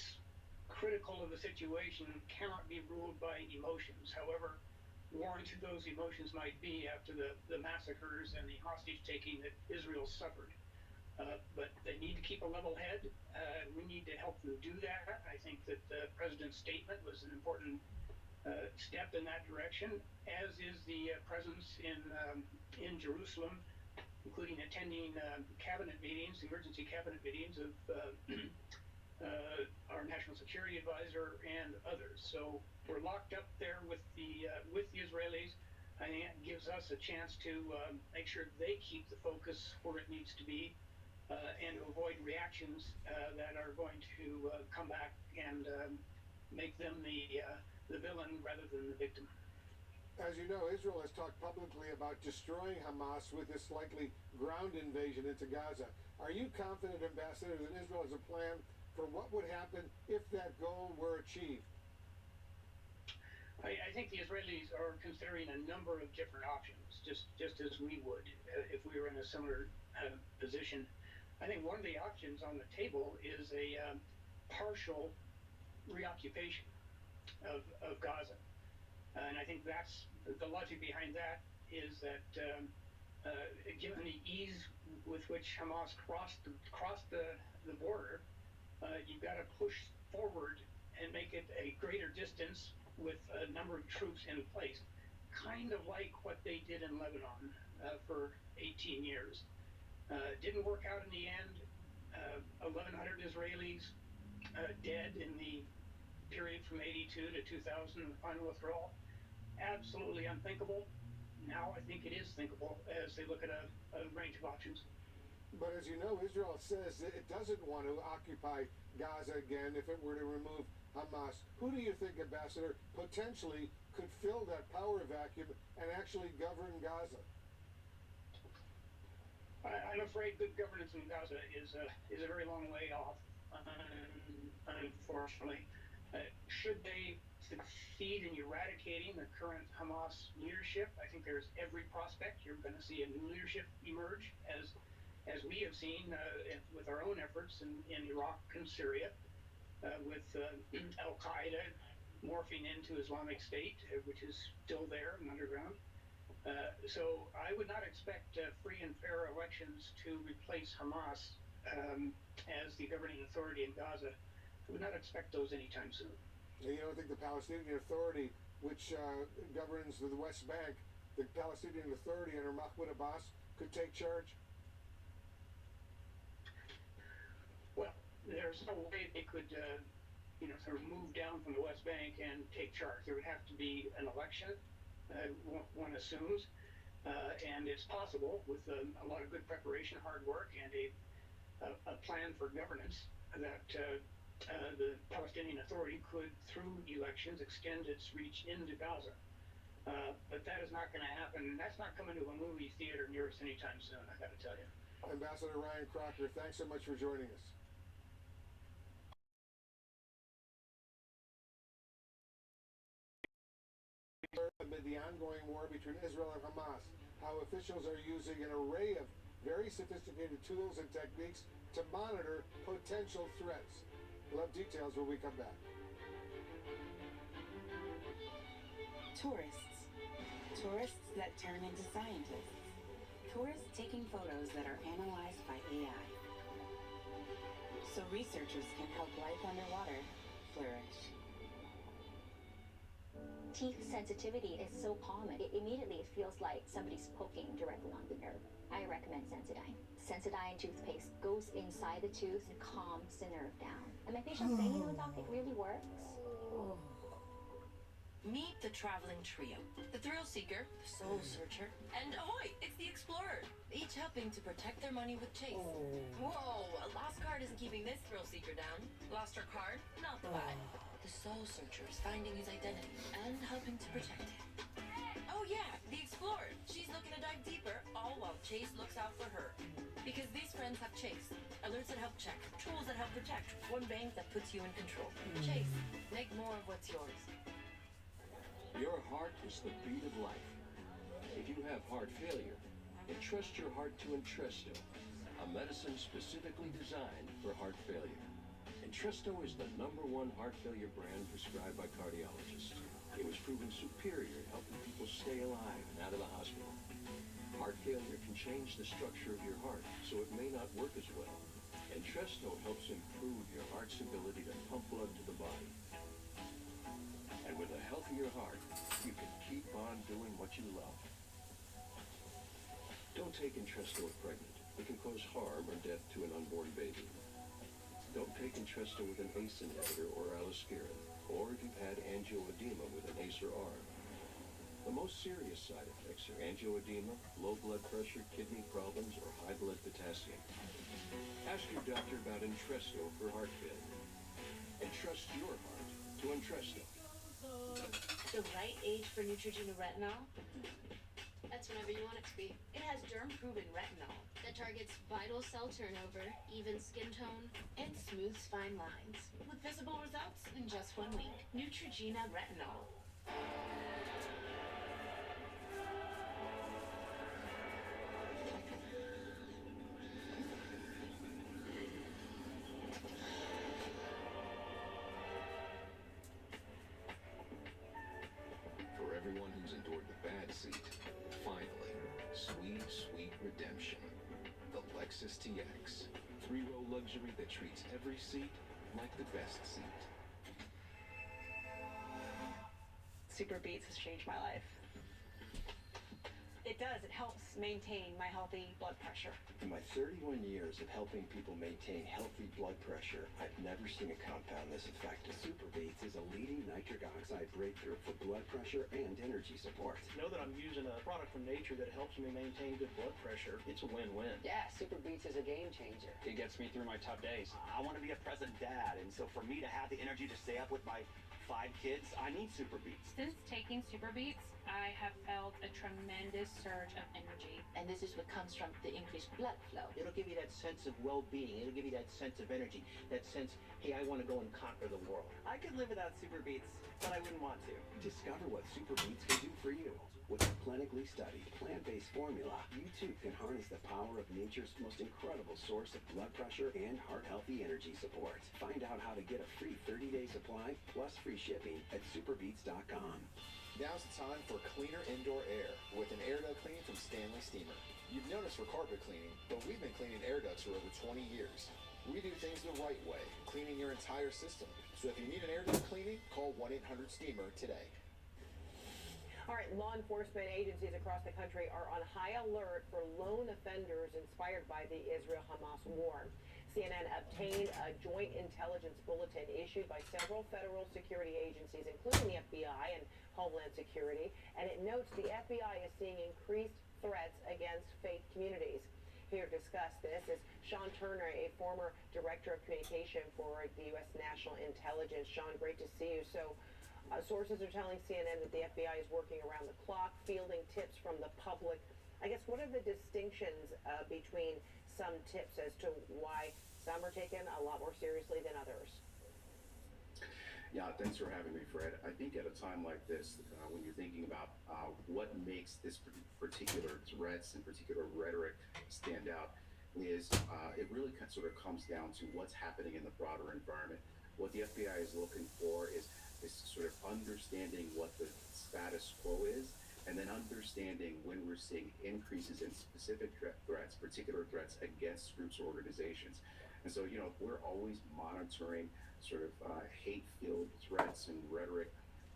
critical of the situation cannot be ruled by emotions, however warranted those emotions might be after the massacres and the hostage-taking that Israel suffered. But they need to keep a level head. We need to help them do that. I think that the president's statement was an important step in that direction, as is the presence in Jerusalem, including attending cabinet meetings, emergency cabinet meetings of our national security advisor and others. So we're locked up there with the Israelis. I think it gives us a chance to make sure they keep the focus where it needs to be, and to avoid reactions that are going to come back and make them the villain rather than the victim. As you know, Israel has talked publicly about destroying Hamas with this likely ground invasion into Gaza. Are you confident, Ambassador, that Israel has a plan for what would happen if that goal were achieved? I think the Israelis are considering a number of different options, just as we would if we were in a similar position. I think one of the options on the table is a partial reoccupation of Gaza. And I think that's the logic behind that is that given the ease with which Hamas crossed the border, you've got to push forward and make it a greater distance with a number of troops in place, kind of like what they did in Lebanon for 18 years. Didn't work out in the end. 1,100 Israelis dead in the period from 82 to 2000, the final withdrawal. Absolutely unthinkable. Now I think it is thinkable as they look at a range of options. But as you know, Israel says that it doesn't want to occupy Gaza again if it were to remove Hamas. Who do you think, Ambassador, potentially could fill that power vacuum and actually govern Gaza? I'm afraid good governance in Gaza is a very long way off, unfortunately. Should they succeed in eradicating the current Hamas leadership, I think there's every prospect you're going to see a new leadership emerge as as we have seen with our own efforts in Iraq and Syria, with Al Qaeda morphing into Islamic State, which is still there and underground. So I would not expect free and fair elections to replace Hamas as the governing authority in Gaza. I would not expect those anytime soon. You don't think the Palestinian Authority, which governs the West Bank, the Palestinian Authority under Mahmoud Abbas, could take charge? Well, there's no way they could, sort of move down from the West Bank and take charge. There would have to be an election, one assumes, and it's possible with a lot of good preparation, hard work, and a plan for governance that the Palestinian Authority could, through elections, extend its reach into Gaza. But that is not going to happen, and that's not coming to a movie theater near us anytime soon, I got to tell you. Ambassador Ryan Crocker, thanks so much for joining us. Amid the ongoing war between Israel and Hamas, how officials are using an array of very sophisticated tools and techniques to monitor potential threats. We'll have details when we come back. Tourists that turn into scientists. Tourists taking photos that are analyzed by AI. So researchers can help life underwater flourish. Teeth sensitivity is so common. Immediately it feels like somebody's poking directly on the nerve. I recommend Sensodyne. Sensodyne toothpaste goes inside the tooth and calms the nerve down. And my patients say, Doc, it really works. Meet the traveling trio. The thrill seeker, the soul searcher, and ahoy, it's the explorer. Each helping to protect their money with Chase. Whoa, a lost card isn't keeping this thrill seeker down. Lost her card? Not the vibe. The soul searcher is finding his identity and helping to protect it. Oh yeah, the explorer. She's looking to dive deeper, all while Chase looks out for her. Because these friends have Chase. Alerts that help check, tools that help protect, one bank that puts you in control. Chase, make more of what's yours. Your heart is the beat of life. If you have heart failure, entrust your heart to Entresto, a medicine specifically designed for heart failure. Entresto is the #1 heart failure brand prescribed by cardiologists. It was proven superior at helping people stay alive and out of the hospital. Heart failure can change the structure of your heart, so it may not work as well. Entresto helps improve your heart's ability to pump blood to the body. And with a healthier heart, you can keep on doing what you love. Don't take Entresto if pregnant. It can cause harm or death to an unborn baby. Don't take Entresto with an ACE inhibitor or allospirin, or if you've had angioedema with an ACE or ARB. The most serious side effects are angioedema, low blood pressure, kidney problems, or high blood potassium. Ask your doctor about Entresto for heart failure. Entrust your heart to Entresto. The right age for Neutrogena retinol? That's whenever you want it to be. It has derm-proven retinol that targets vital cell turnover, even skin tone, and smooths fine lines. With visible results in just 1 week. Neutrogena retinol. For everyone who's endured the bad seat, finally, sweet redemption. The Lexus TX. 3-row luxury that treats every seat like the best seat. Super Beats has changed my life. It does. It helps maintain my healthy blood pressure. In my 31 years of helping people maintain healthy blood pressure, I've never seen a compound this effective. Super Beats is a leading nitric oxide breakthrough for blood pressure and energy support. Know that I'm using a product from nature that helps me maintain good blood pressure. It's a win-win. Yeah, Super Beats is a game changer. It gets me through my tough days. I want to be a present dad, and so for me to have the energy to stay up with my 5 kids, I need Super Beats. Since taking Super Beats, I have felt a tremendous surge of energy. And this is what comes from the increased blood flow. It'll give you that sense of well-being. It'll give you that sense of energy. That sense, hey, I want to go and conquer the world. I could live without Super Beats, but I wouldn't want to. Discover what Super Beats can do for you. With plenty clinically studied plant-based formula, you too can harness the power of nature's most incredible source of blood pressure and heart-healthy energy support. Find out how to get a free 30-day supply plus free shipping at superbeats.com. Now's the time for cleaner indoor air with an air duct cleaning from Stanley Steamer. You've known us for carpet cleaning, but we've been cleaning air ducts for over 20 years. We do things the right way, cleaning your entire system. So if you need an air duct cleaning, call 1-800-STEAMER today. All right, law enforcement agencies across the country are on high alert for lone offenders inspired by the Israel-Hamas war. CNN obtained a joint intelligence bulletin issued by several federal security agencies, including the FBI and Homeland Security, and it notes the FBI is seeing increased threats against faith communities. Here to discuss this is Sean Turner, a former director of communication for the U.S. National Intelligence. Sean, great to see you. So, sources are telling CNN that the FBI is working around the clock, fielding tips from the public. I guess, what are the distinctions between some tips as to why some are taken a lot more seriously than others? Yeah, thanks for having me, Fred. I think at a time like this, when you're thinking about what makes this particular threats and particular rhetoric stand out, is it really sort of comes down to what's happening in the broader environment. What the FBI is looking for is sort of understanding what the status quo is, and then understanding when we're seeing increases in specific threats, particular threats against groups or organizations. And so, we're always monitoring sort of hate-filled threats and rhetoric,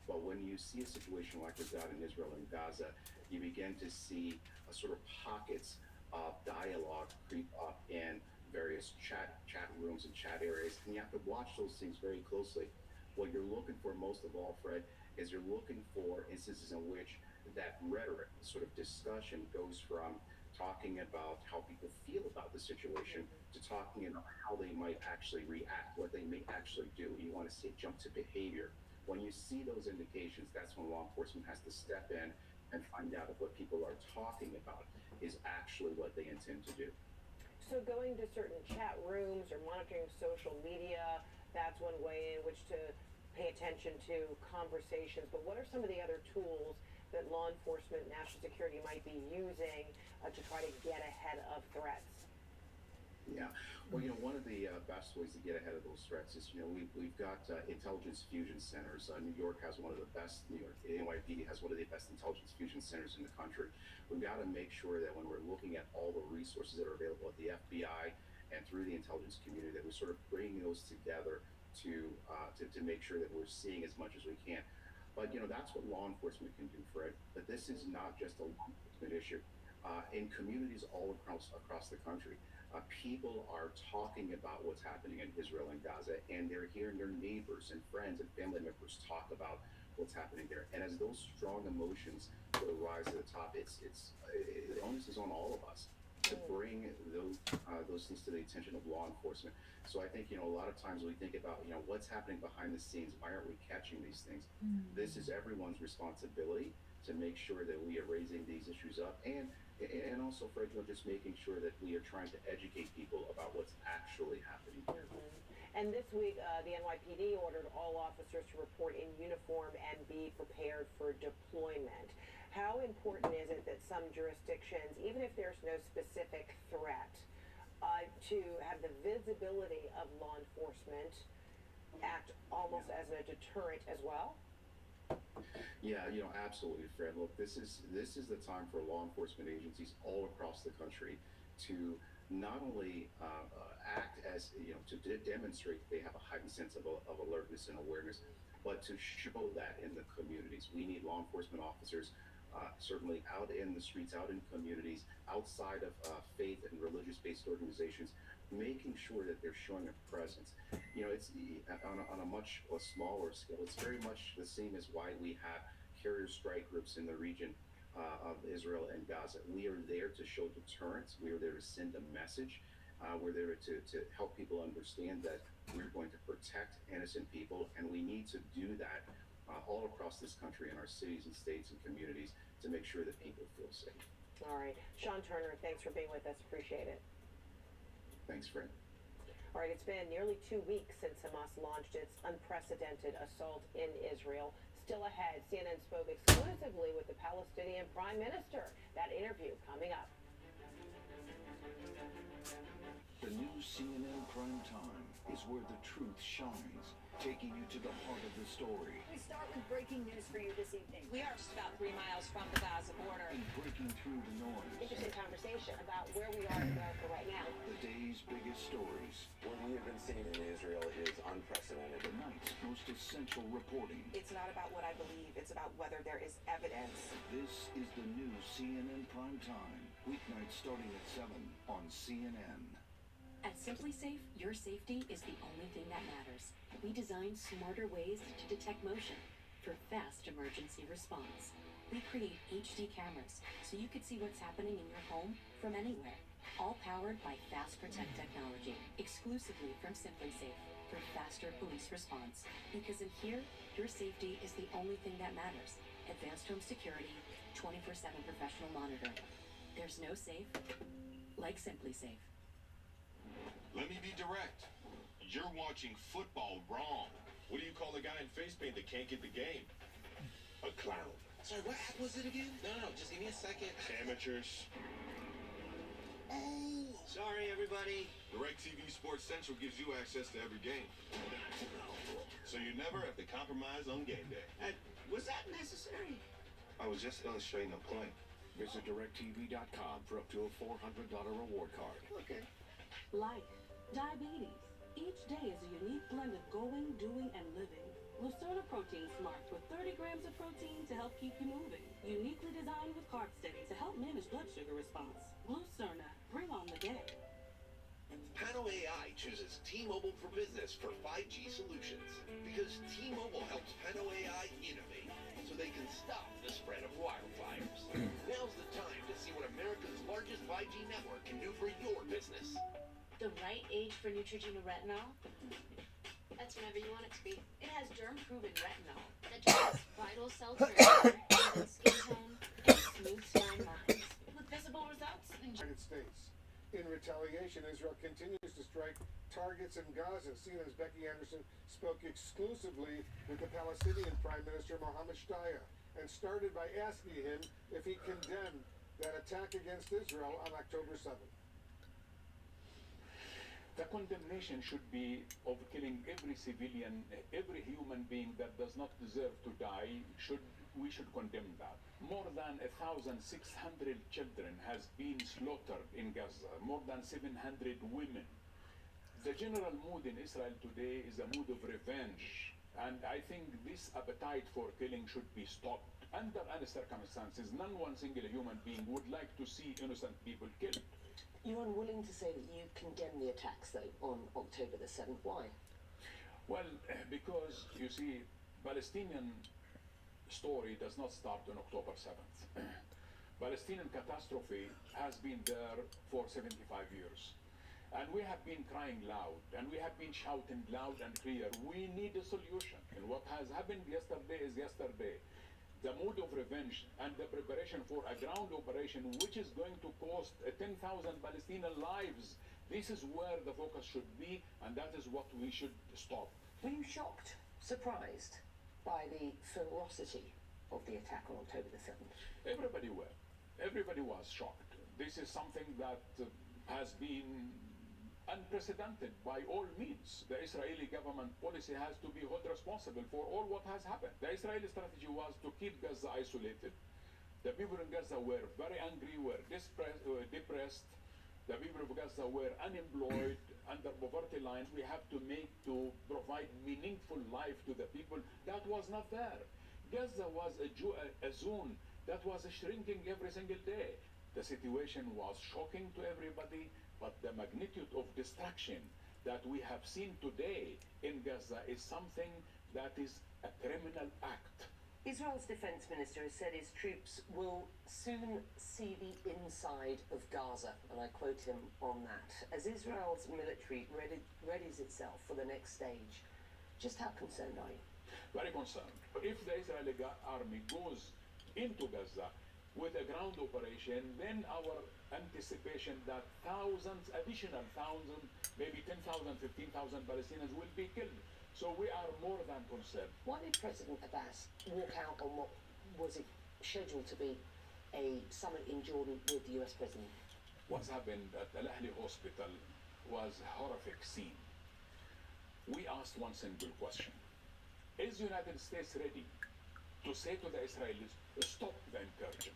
but when you see a situation like we've got in Israel and Gaza, you begin to see a sort of pockets of dialogue creep up in various chat rooms and chat areas, and you have to watch those things very closely. What you're looking for most of all, Fred, is you're looking for instances in which that rhetoric, sort of discussion, goes from talking about how people feel about the situation to talking about how they might actually react, what they may actually do. You want to see it jump to behavior. When you see those indications, that's when law enforcement has to step in and find out if what people are talking about is actually what they intend to do. So going to certain chat rooms or monitoring social media, that's one way in which to pay attention to conversations. But what are some of the other tools that law enforcement, national security might be using to try to get ahead of threats? Yeah, well, one of the best ways to get ahead of those threats is, we've got intelligence fusion centers. New York has one of the best, NYPD has one of the best intelligence fusion centers in the country. We've got to make sure that when we're looking at all the resources that are available at the FBI and through the intelligence community, that we're sort of bringing those together to make sure that we're seeing as much as we can. But, that's what law enforcement can do, Fred. But this is not just a law enforcement issue. In communities all across the country, people are talking about what's happening in Israel and Gaza, and they're hearing their neighbors and friends and family members talk about what's happening there. And as those strong emotions sort of rise to the top, the onus is on all of us to bring those things to the attention of law enforcement. So I think, a lot of times we think about, what's happening behind the scenes. Why aren't we catching these things? This is everyone's responsibility to make sure that we are raising these issues up, and also, Fred, just making sure that we are trying to educate people about what's actually happening here. And this week, the NYPD ordered all officers to report in uniform and be prepared for deployment. How important is it that some jurisdictions, even if there's no specific threat, to have the visibility of law enforcement act almost as a deterrent as well? Yeah, absolutely, Fred. Look, this is the time for law enforcement agencies all across the country to not only act as, to demonstrate that they have a heightened sense of alertness and awareness, but to show that in the communities. We need law enforcement officers certainly out in the streets, out in communities, outside of faith and religious-based organizations, making sure that they're showing a presence. It's on a much smaller scale. It's very much the same as why we have carrier strike groups in the region of Israel and Gaza. We are there to show deterrence. We are there to send a message. We're there to help people understand that we're going to protect innocent people, and we need to do that all across this country in our cities and states and communities to make sure that people feel safe. All right. Sean Turner, thanks for being with us. Appreciate it. Thanks, Fred. All right, it's been nearly 2 weeks since Hamas launched its unprecedented assault in Israel. Still ahead, CNN spoke exclusively with the Palestinian Palestinian Prime Minister. That interview coming up. The new CNN Prime Time is where the truth shines, taking you to the heart of the story. We start with breaking news for you this evening. We are just about 3 miles from the Gaza border. And breaking through the noise. Interesting conversation about where we are in America right now. The day's biggest stories. What we have been seeing in Israel is unprecedented. The night's most essential reporting. It's not about what I believe, it's about whether there is evidence. This is the new CNN Prime Time. Weeknights starting at 7 on CNN. At Simply Safe, your safety is the only thing that matters. We designed smarter ways to detect motion for fast emergency response. We create HD cameras so you could see what's happening in your home from anywhere. All powered by Fast Protect technology, exclusively from Simply Safe for faster police response. Because in here, your safety is the only thing that matters. Advanced home security, 24/7 professional monitoring. There's no safe like Simply Safe. Let me be direct. You're watching football wrong. What do you call the guy in face paint that can't get the game? A clown. Sorry, what app was it again? No, just give me a second. Amateurs. Oh, sorry, everybody. DirecTV Sports Central gives you access to every game. So you never have to compromise on game day. Was that necessary? I was just illustrating a point. Visit DirecTV.com for up to a $400 reward card. Okay. Life, diabetes. Each day is a unique blend of going, doing, and living. Lucerna Protein Smart with 30 grams of protein to help keep you moving. Uniquely designed with Carb Steady to help manage blood sugar response. Lucerna, bring on the day. Pano AI chooses T-Mobile for Business for 5G solutions because T-Mobile helps Pano AI innovate so they can stop the spread of wildfires. Now's the time to see what America's largest 5G network can do for your business. The right age for Neutrogena retinol? That's whenever you want it to be. It has germ-proven retinol that targets vital cell turnover, even skin tone, and smooth spine lines, with visible results in United States. In retaliation, Israel continues to strike targets in Gaza. CNN's Becky Anderson spoke exclusively with the Palestinian Prime Minister Mohammed Shtayyeh and started by asking him if he condemned that attack against Israel on October 7th. The condemnation should be of killing every civilian, every human being that does not deserve to die. We should condemn that. More than 1,600 children has been slaughtered in Gaza, more than 700 women. The general mood in Israel today is a mood of revenge, and I think this appetite for killing should be stopped. Under any circumstances, one single human being would like to see innocent people killed. You're unwilling to say that you condemn the attacks, though, on October the 7th. Why? Well, because, you see, Palestinian story does not start on October 7th. Palestinian catastrophe has been there for 75 years. And we have been crying loud, and we have been shouting loud and clear, we need a solution. And what has happened yesterday is yesterday. The mood of revenge and the preparation for a ground operation which is going to cost 10,000 Palestinian lives. This is where the focus should be, and that is what we should stop. Were you shocked, surprised by the ferocity of the attack on October the 7th? Everybody were. Everybody was shocked. This is something that has been unprecedented by all means. The Israeli government policy has to be held responsible for all what has happened. The Israeli strategy was to keep Gaza isolated. The people in Gaza were very angry, were depressed. The people of Gaza were unemployed, under poverty line. We have to provide meaningful life to the people. That was not there. Gaza was a zone that was shrinking every single day. The situation was shocking to everybody. But the magnitude of destruction that we have seen today in Gaza is something that is a criminal act. Israel's defense minister has said his troops will soon see the inside of Gaza, and I quote him on that. As Israel's military readies itself for the next stage, just how concerned are you? Very concerned. If the Israeli army goes into Gaza with a ground operation, then our anticipation that additional thousands, maybe 10,000, 15,000 Palestinians will be killed. So we are more than concerned. Why did President Abbas walk out on what was scheduled to be a summit in Jordan with the US President. What's happened at Al Ahli Hospital was a horrific scene. We asked one simple question. Is the United States ready to say to the Israelis, stop the incursion,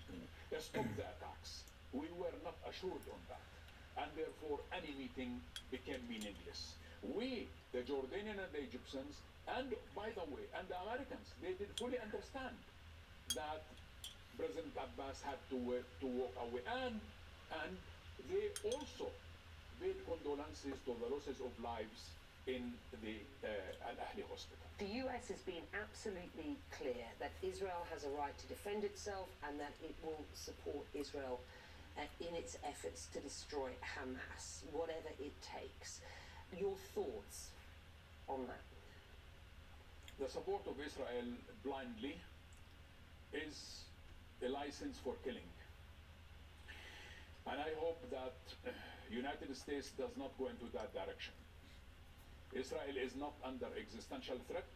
stop the attacks? We were not assured on that. And therefore, any meeting became meaningless. We, the Jordanian and the Egyptians, and by the way, and the Americans, they did fully understand that President Abbas had to walk away. And they also paid condolences to the losses of lives in the Al Ahli Hospital. The US has been absolutely clear that Israel has a right to defend itself and that it will support Israel in its efforts to destroy Hamas, whatever it takes. Your thoughts on that? The support of Israel blindly is a license for killing. And I hope that United States does not go into that direction. Israel is not under existential threat.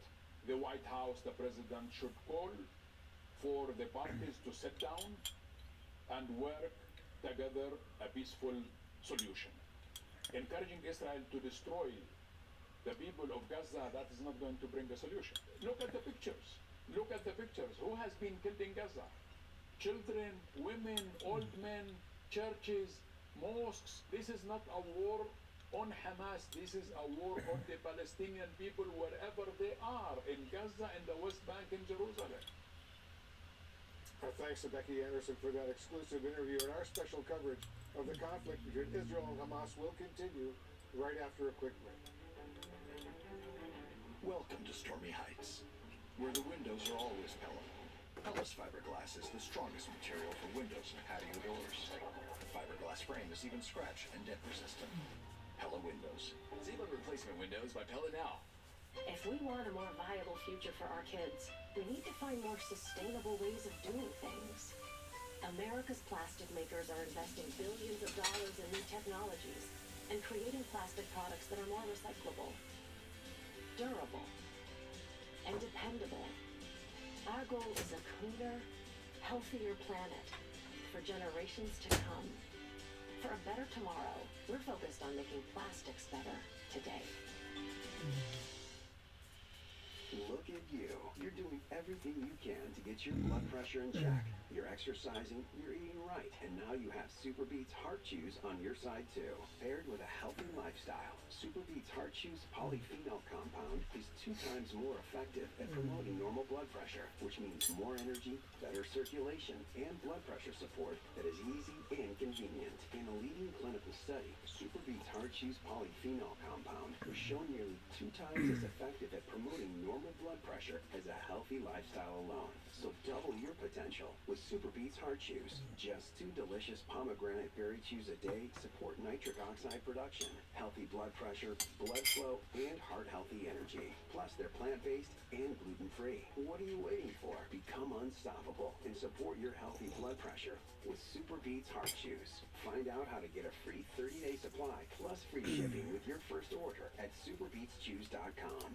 The White House, the president should call for the parties to sit down and work together a peaceful solution. Encouraging Israel to destroy the people of Gaza, that is not going to bring a solution. Look at the pictures. Look at the pictures. Who has been killed in Gaza? Children, women, old men, churches, mosques. This is not a war on Hamas. This is a war on the Palestinian people wherever they are, in Gaza, in the West Bank, in Jerusalem. Our thanks to Becky Anderson for that exclusive interview, and our special coverage of the conflict between Israel and Hamas will continue right after a quick break. Welcome to Stormy Heights, where the windows are always Pella. Pella's fiberglass is the strongest material for windows and patio doors. The fiberglass frame is even scratch and dent resistant. Pella Windows. Save on replacement windows by Pella now. If we want a more viable future for our kids, we need to find more sustainable ways of doing things. America's plastic makers are investing billions of dollars in new technologies and creating plastic products that are more recyclable, durable, and dependable. Our goal is a cleaner, healthier planet for generations to come. For a better tomorrow, we're focused on making plastics better today. Look at you. You're doing everything you can to get your blood pressure in check. You're exercising, you're eating right, and now you have Super Beets Heart Chews on your side too. Paired with a healthy lifestyle, Super Beets Heart Chews polyphenol compound is 2 times more effective at promoting normal blood pressure, which means more energy, better circulation, and blood pressure support that is easy and convenient. In a leading clinical study, Super Beets Heart Chews polyphenol compound was shown nearly 2 times as effective at promoting normal blood pressure as a healthy lifestyle alone. So double your potential with Super Beets Heart Chews. Just 2 delicious pomegranate berry chews a day support nitric oxide production, healthy blood pressure, blood flow, and heart-healthy energy. Plus, they're plant-based and gluten-free. What are you waiting for? Become unstoppable and support your healthy blood pressure with Super Beets Heart Chews. Find out how to get a free 30-day supply plus free shipping with your first order at superbeetschews.com.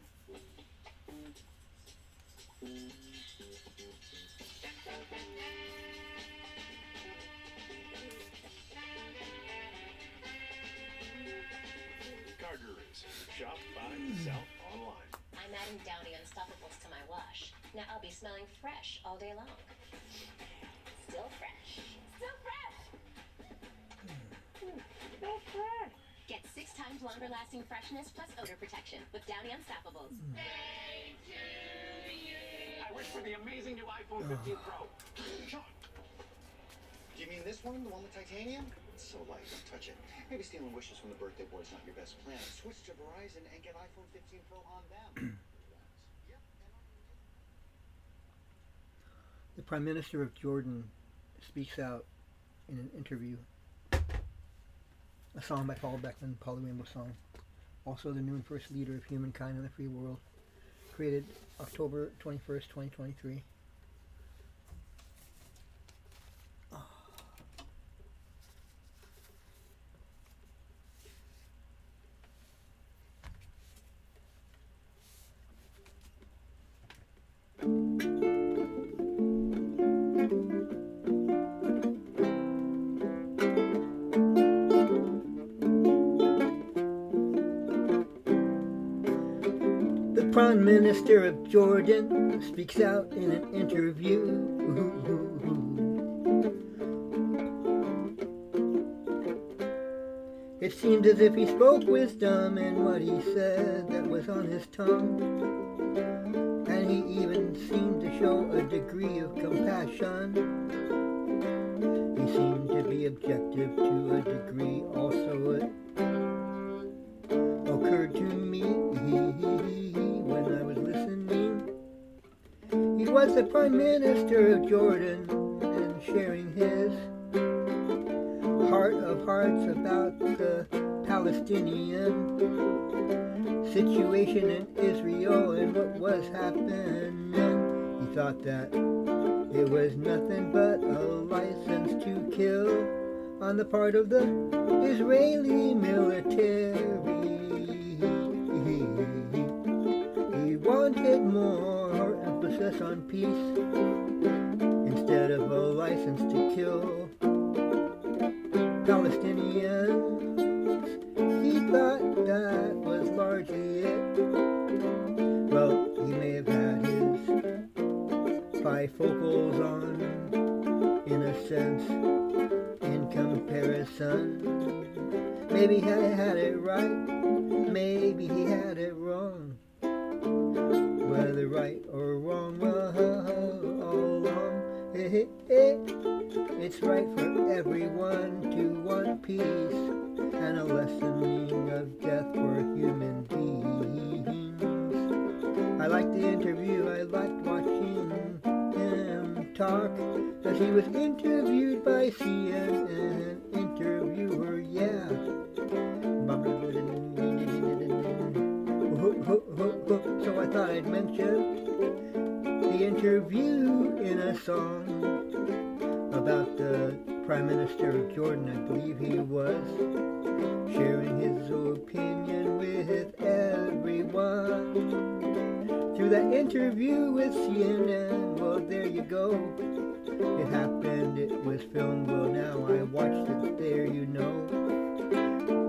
Cargurus. Shop, buy, sell online. I'm adding Downy Unstoppables to my wash. Now I'll be smelling fresh all day long. Still fresh. Still fresh! Still fresh! Get 6 times longer lasting freshness plus odor protection with Downy Unstoppables. I wish for the amazing new iPhone 15 Pro. Sean, do you mean this one, the one with titanium? It's so light, don't touch it. Maybe stealing wishes from the birthday boy is not your best plan. Switch to Verizon and get iPhone 15 Pro on them. The Prime Minister of Jordan speaks out in an interview. A song by Paul Beckman, Paul the Rainbow Song. Also the new and first leader of humankind in the free world. Created October 21st, 2023. Prime Minister of Jordan speaks out in an interview. It seemed as if he spoke wisdom in what he said that was on his tongue. And he even seemed to show a degree of compassion. He seemed to be objective to a degree. Also it occurred to me when I was listening. He was the Prime Minister of Jordan and sharing his heart of hearts about the Palestinian situation in Israel and what was happening. He thought that it was nothing but a license to kill on the part of the Israeli military. He wanted more emphasis on peace instead of a license to kill Palestinians. He thought that was largely it. Well, he may have had his bifocals on, in a sense, in comparison. Maybe he had it right, maybe he had it wrong. Whether right or wrong, well, all along, it's right for everyone to want peace and a lessening of death for human beings. I liked the interview, I liked watching him talk as he was interviewed by CNN interviewer, yeah. So I thought I'd mention the interview in a song about the Prime Minister of Jordan, I believe he was, sharing his opinion with everyone. Through that interview with CNN, well, there you go. It happened, it was filmed, well, now I watched it, there you know.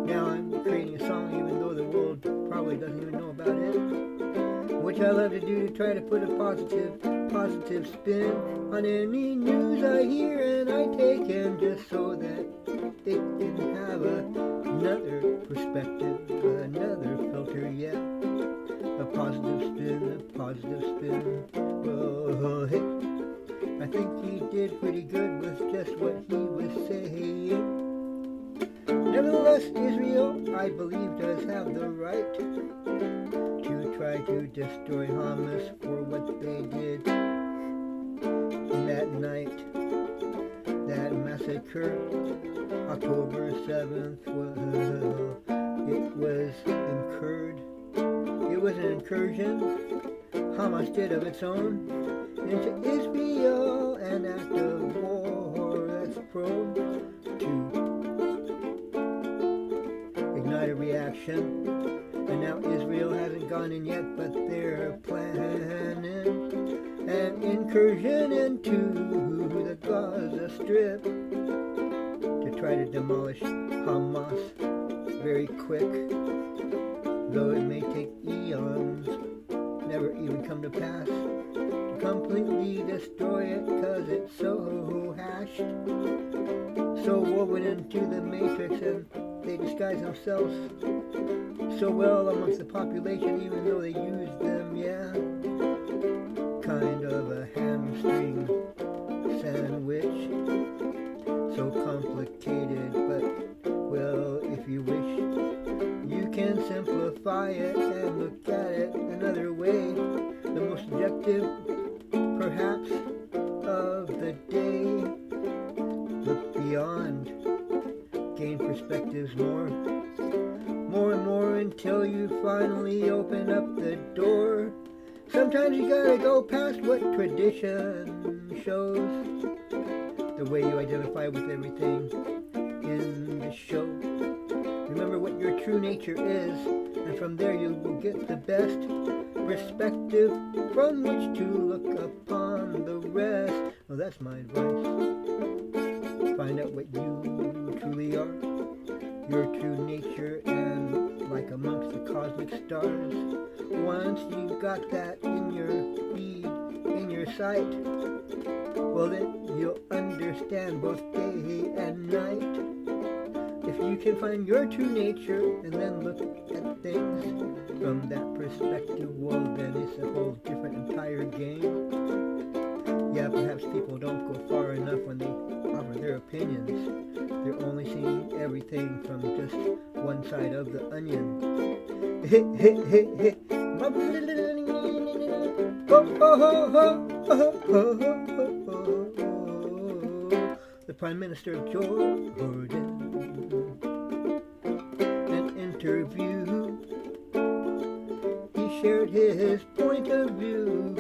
Now I'm creating a song even though the world probably doesn't even know about it, which I love to do to try to put a positive spin on any news I hear and I take in, just so that it can have another perspective, another filter, yeah. A positive spin. Well, hey, I think he did pretty good with just what he was saying. Nevertheless, Israel, I believe, does have the right to try to destroy Hamas for what they did in that night, that massacre, October 7th. Well, it was an incursion Hamas did of its own into Israel, an act of war that's prone to ignite a reaction. And now Israel hasn't gone in yet, but they're planning an incursion into the Gaza Strip to try to demolish Hamas very quick, though it may take eons, never even come to pass, to completely destroy it, cause it's so hashed, so woven into the matrix, and they disguise themselves so well amongst the population, even though they use them, yeah, kind of a hamstring sandwich, so complicated, but, well, if you wish, you can simplify it and look at it another way, the most objective, perhaps, of the day, look beyond, gain perspectives more and more until you finally open up the door. Sometimes you gotta go past what tradition shows, the way you identify with everything in the show. Remember what your true nature is, and from there you will get the best perspective from which to look upon the rest. Well, that's my advice. Find out what you truly are, your true nature, and like amongst the cosmic stars. Once you got that in your feed, in your sight, well then you'll understand both day and night. If you can find your true nature and then look at things from that perspective, well then it's a whole different entire game. Yeah, perhaps people don't go far enough when they offer their opinions. They're only seeing everything from just one side of the onion. The Prime Minister of Jordan, an interview, he shared his point of view.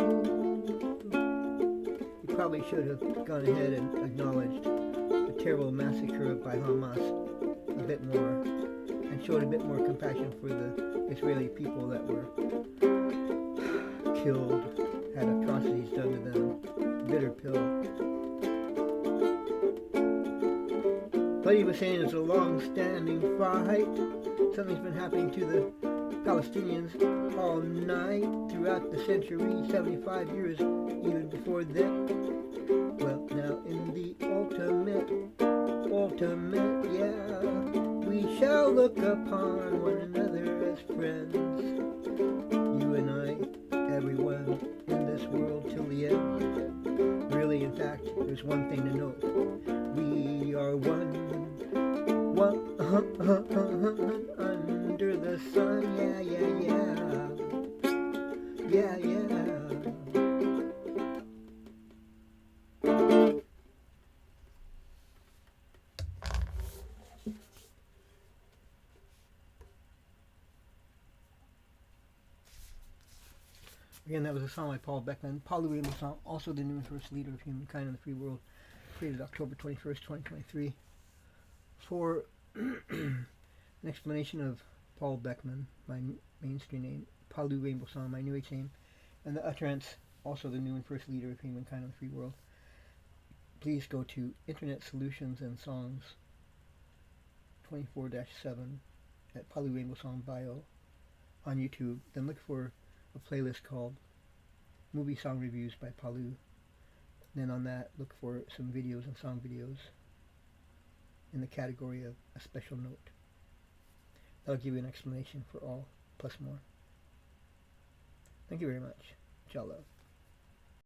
He probably should have gone ahead and acknowledged the terrible massacre by Hamas a bit more and showed a bit more compassion for the Israeli people that were killed, had atrocities done to them. Bitter pill. But he was saying it's a long-standing fight. Something's been happening to the Palestinians all night, throughout the century, 75 years, even before that. Well, now in the ultimate, yeah, we shall look upon one another as friends. You and I, everyone in this world till the end. Really, in fact, there's one thing to note. We are one under the sun, yeah. Again, that was a song by Paul Beckman. Paul Williams song, also the new first leader of humankind in the free world, created October 21st, 2023. For an explanation of Paul Beckman, my mainstream name, Palu Rainbow Song, my new age name, and the utterance, also the new and first leader of humankind in the free world, please go to Internet Solutions and Songs 24-7 at Palu Rainbow Song bio on YouTube. Then look for a playlist called Movie Song Reviews by Palu. Then on that, look for some videos and song videos in the category of a special note. That'll give you an explanation for all, plus more. Thank you very much. Ciao, love.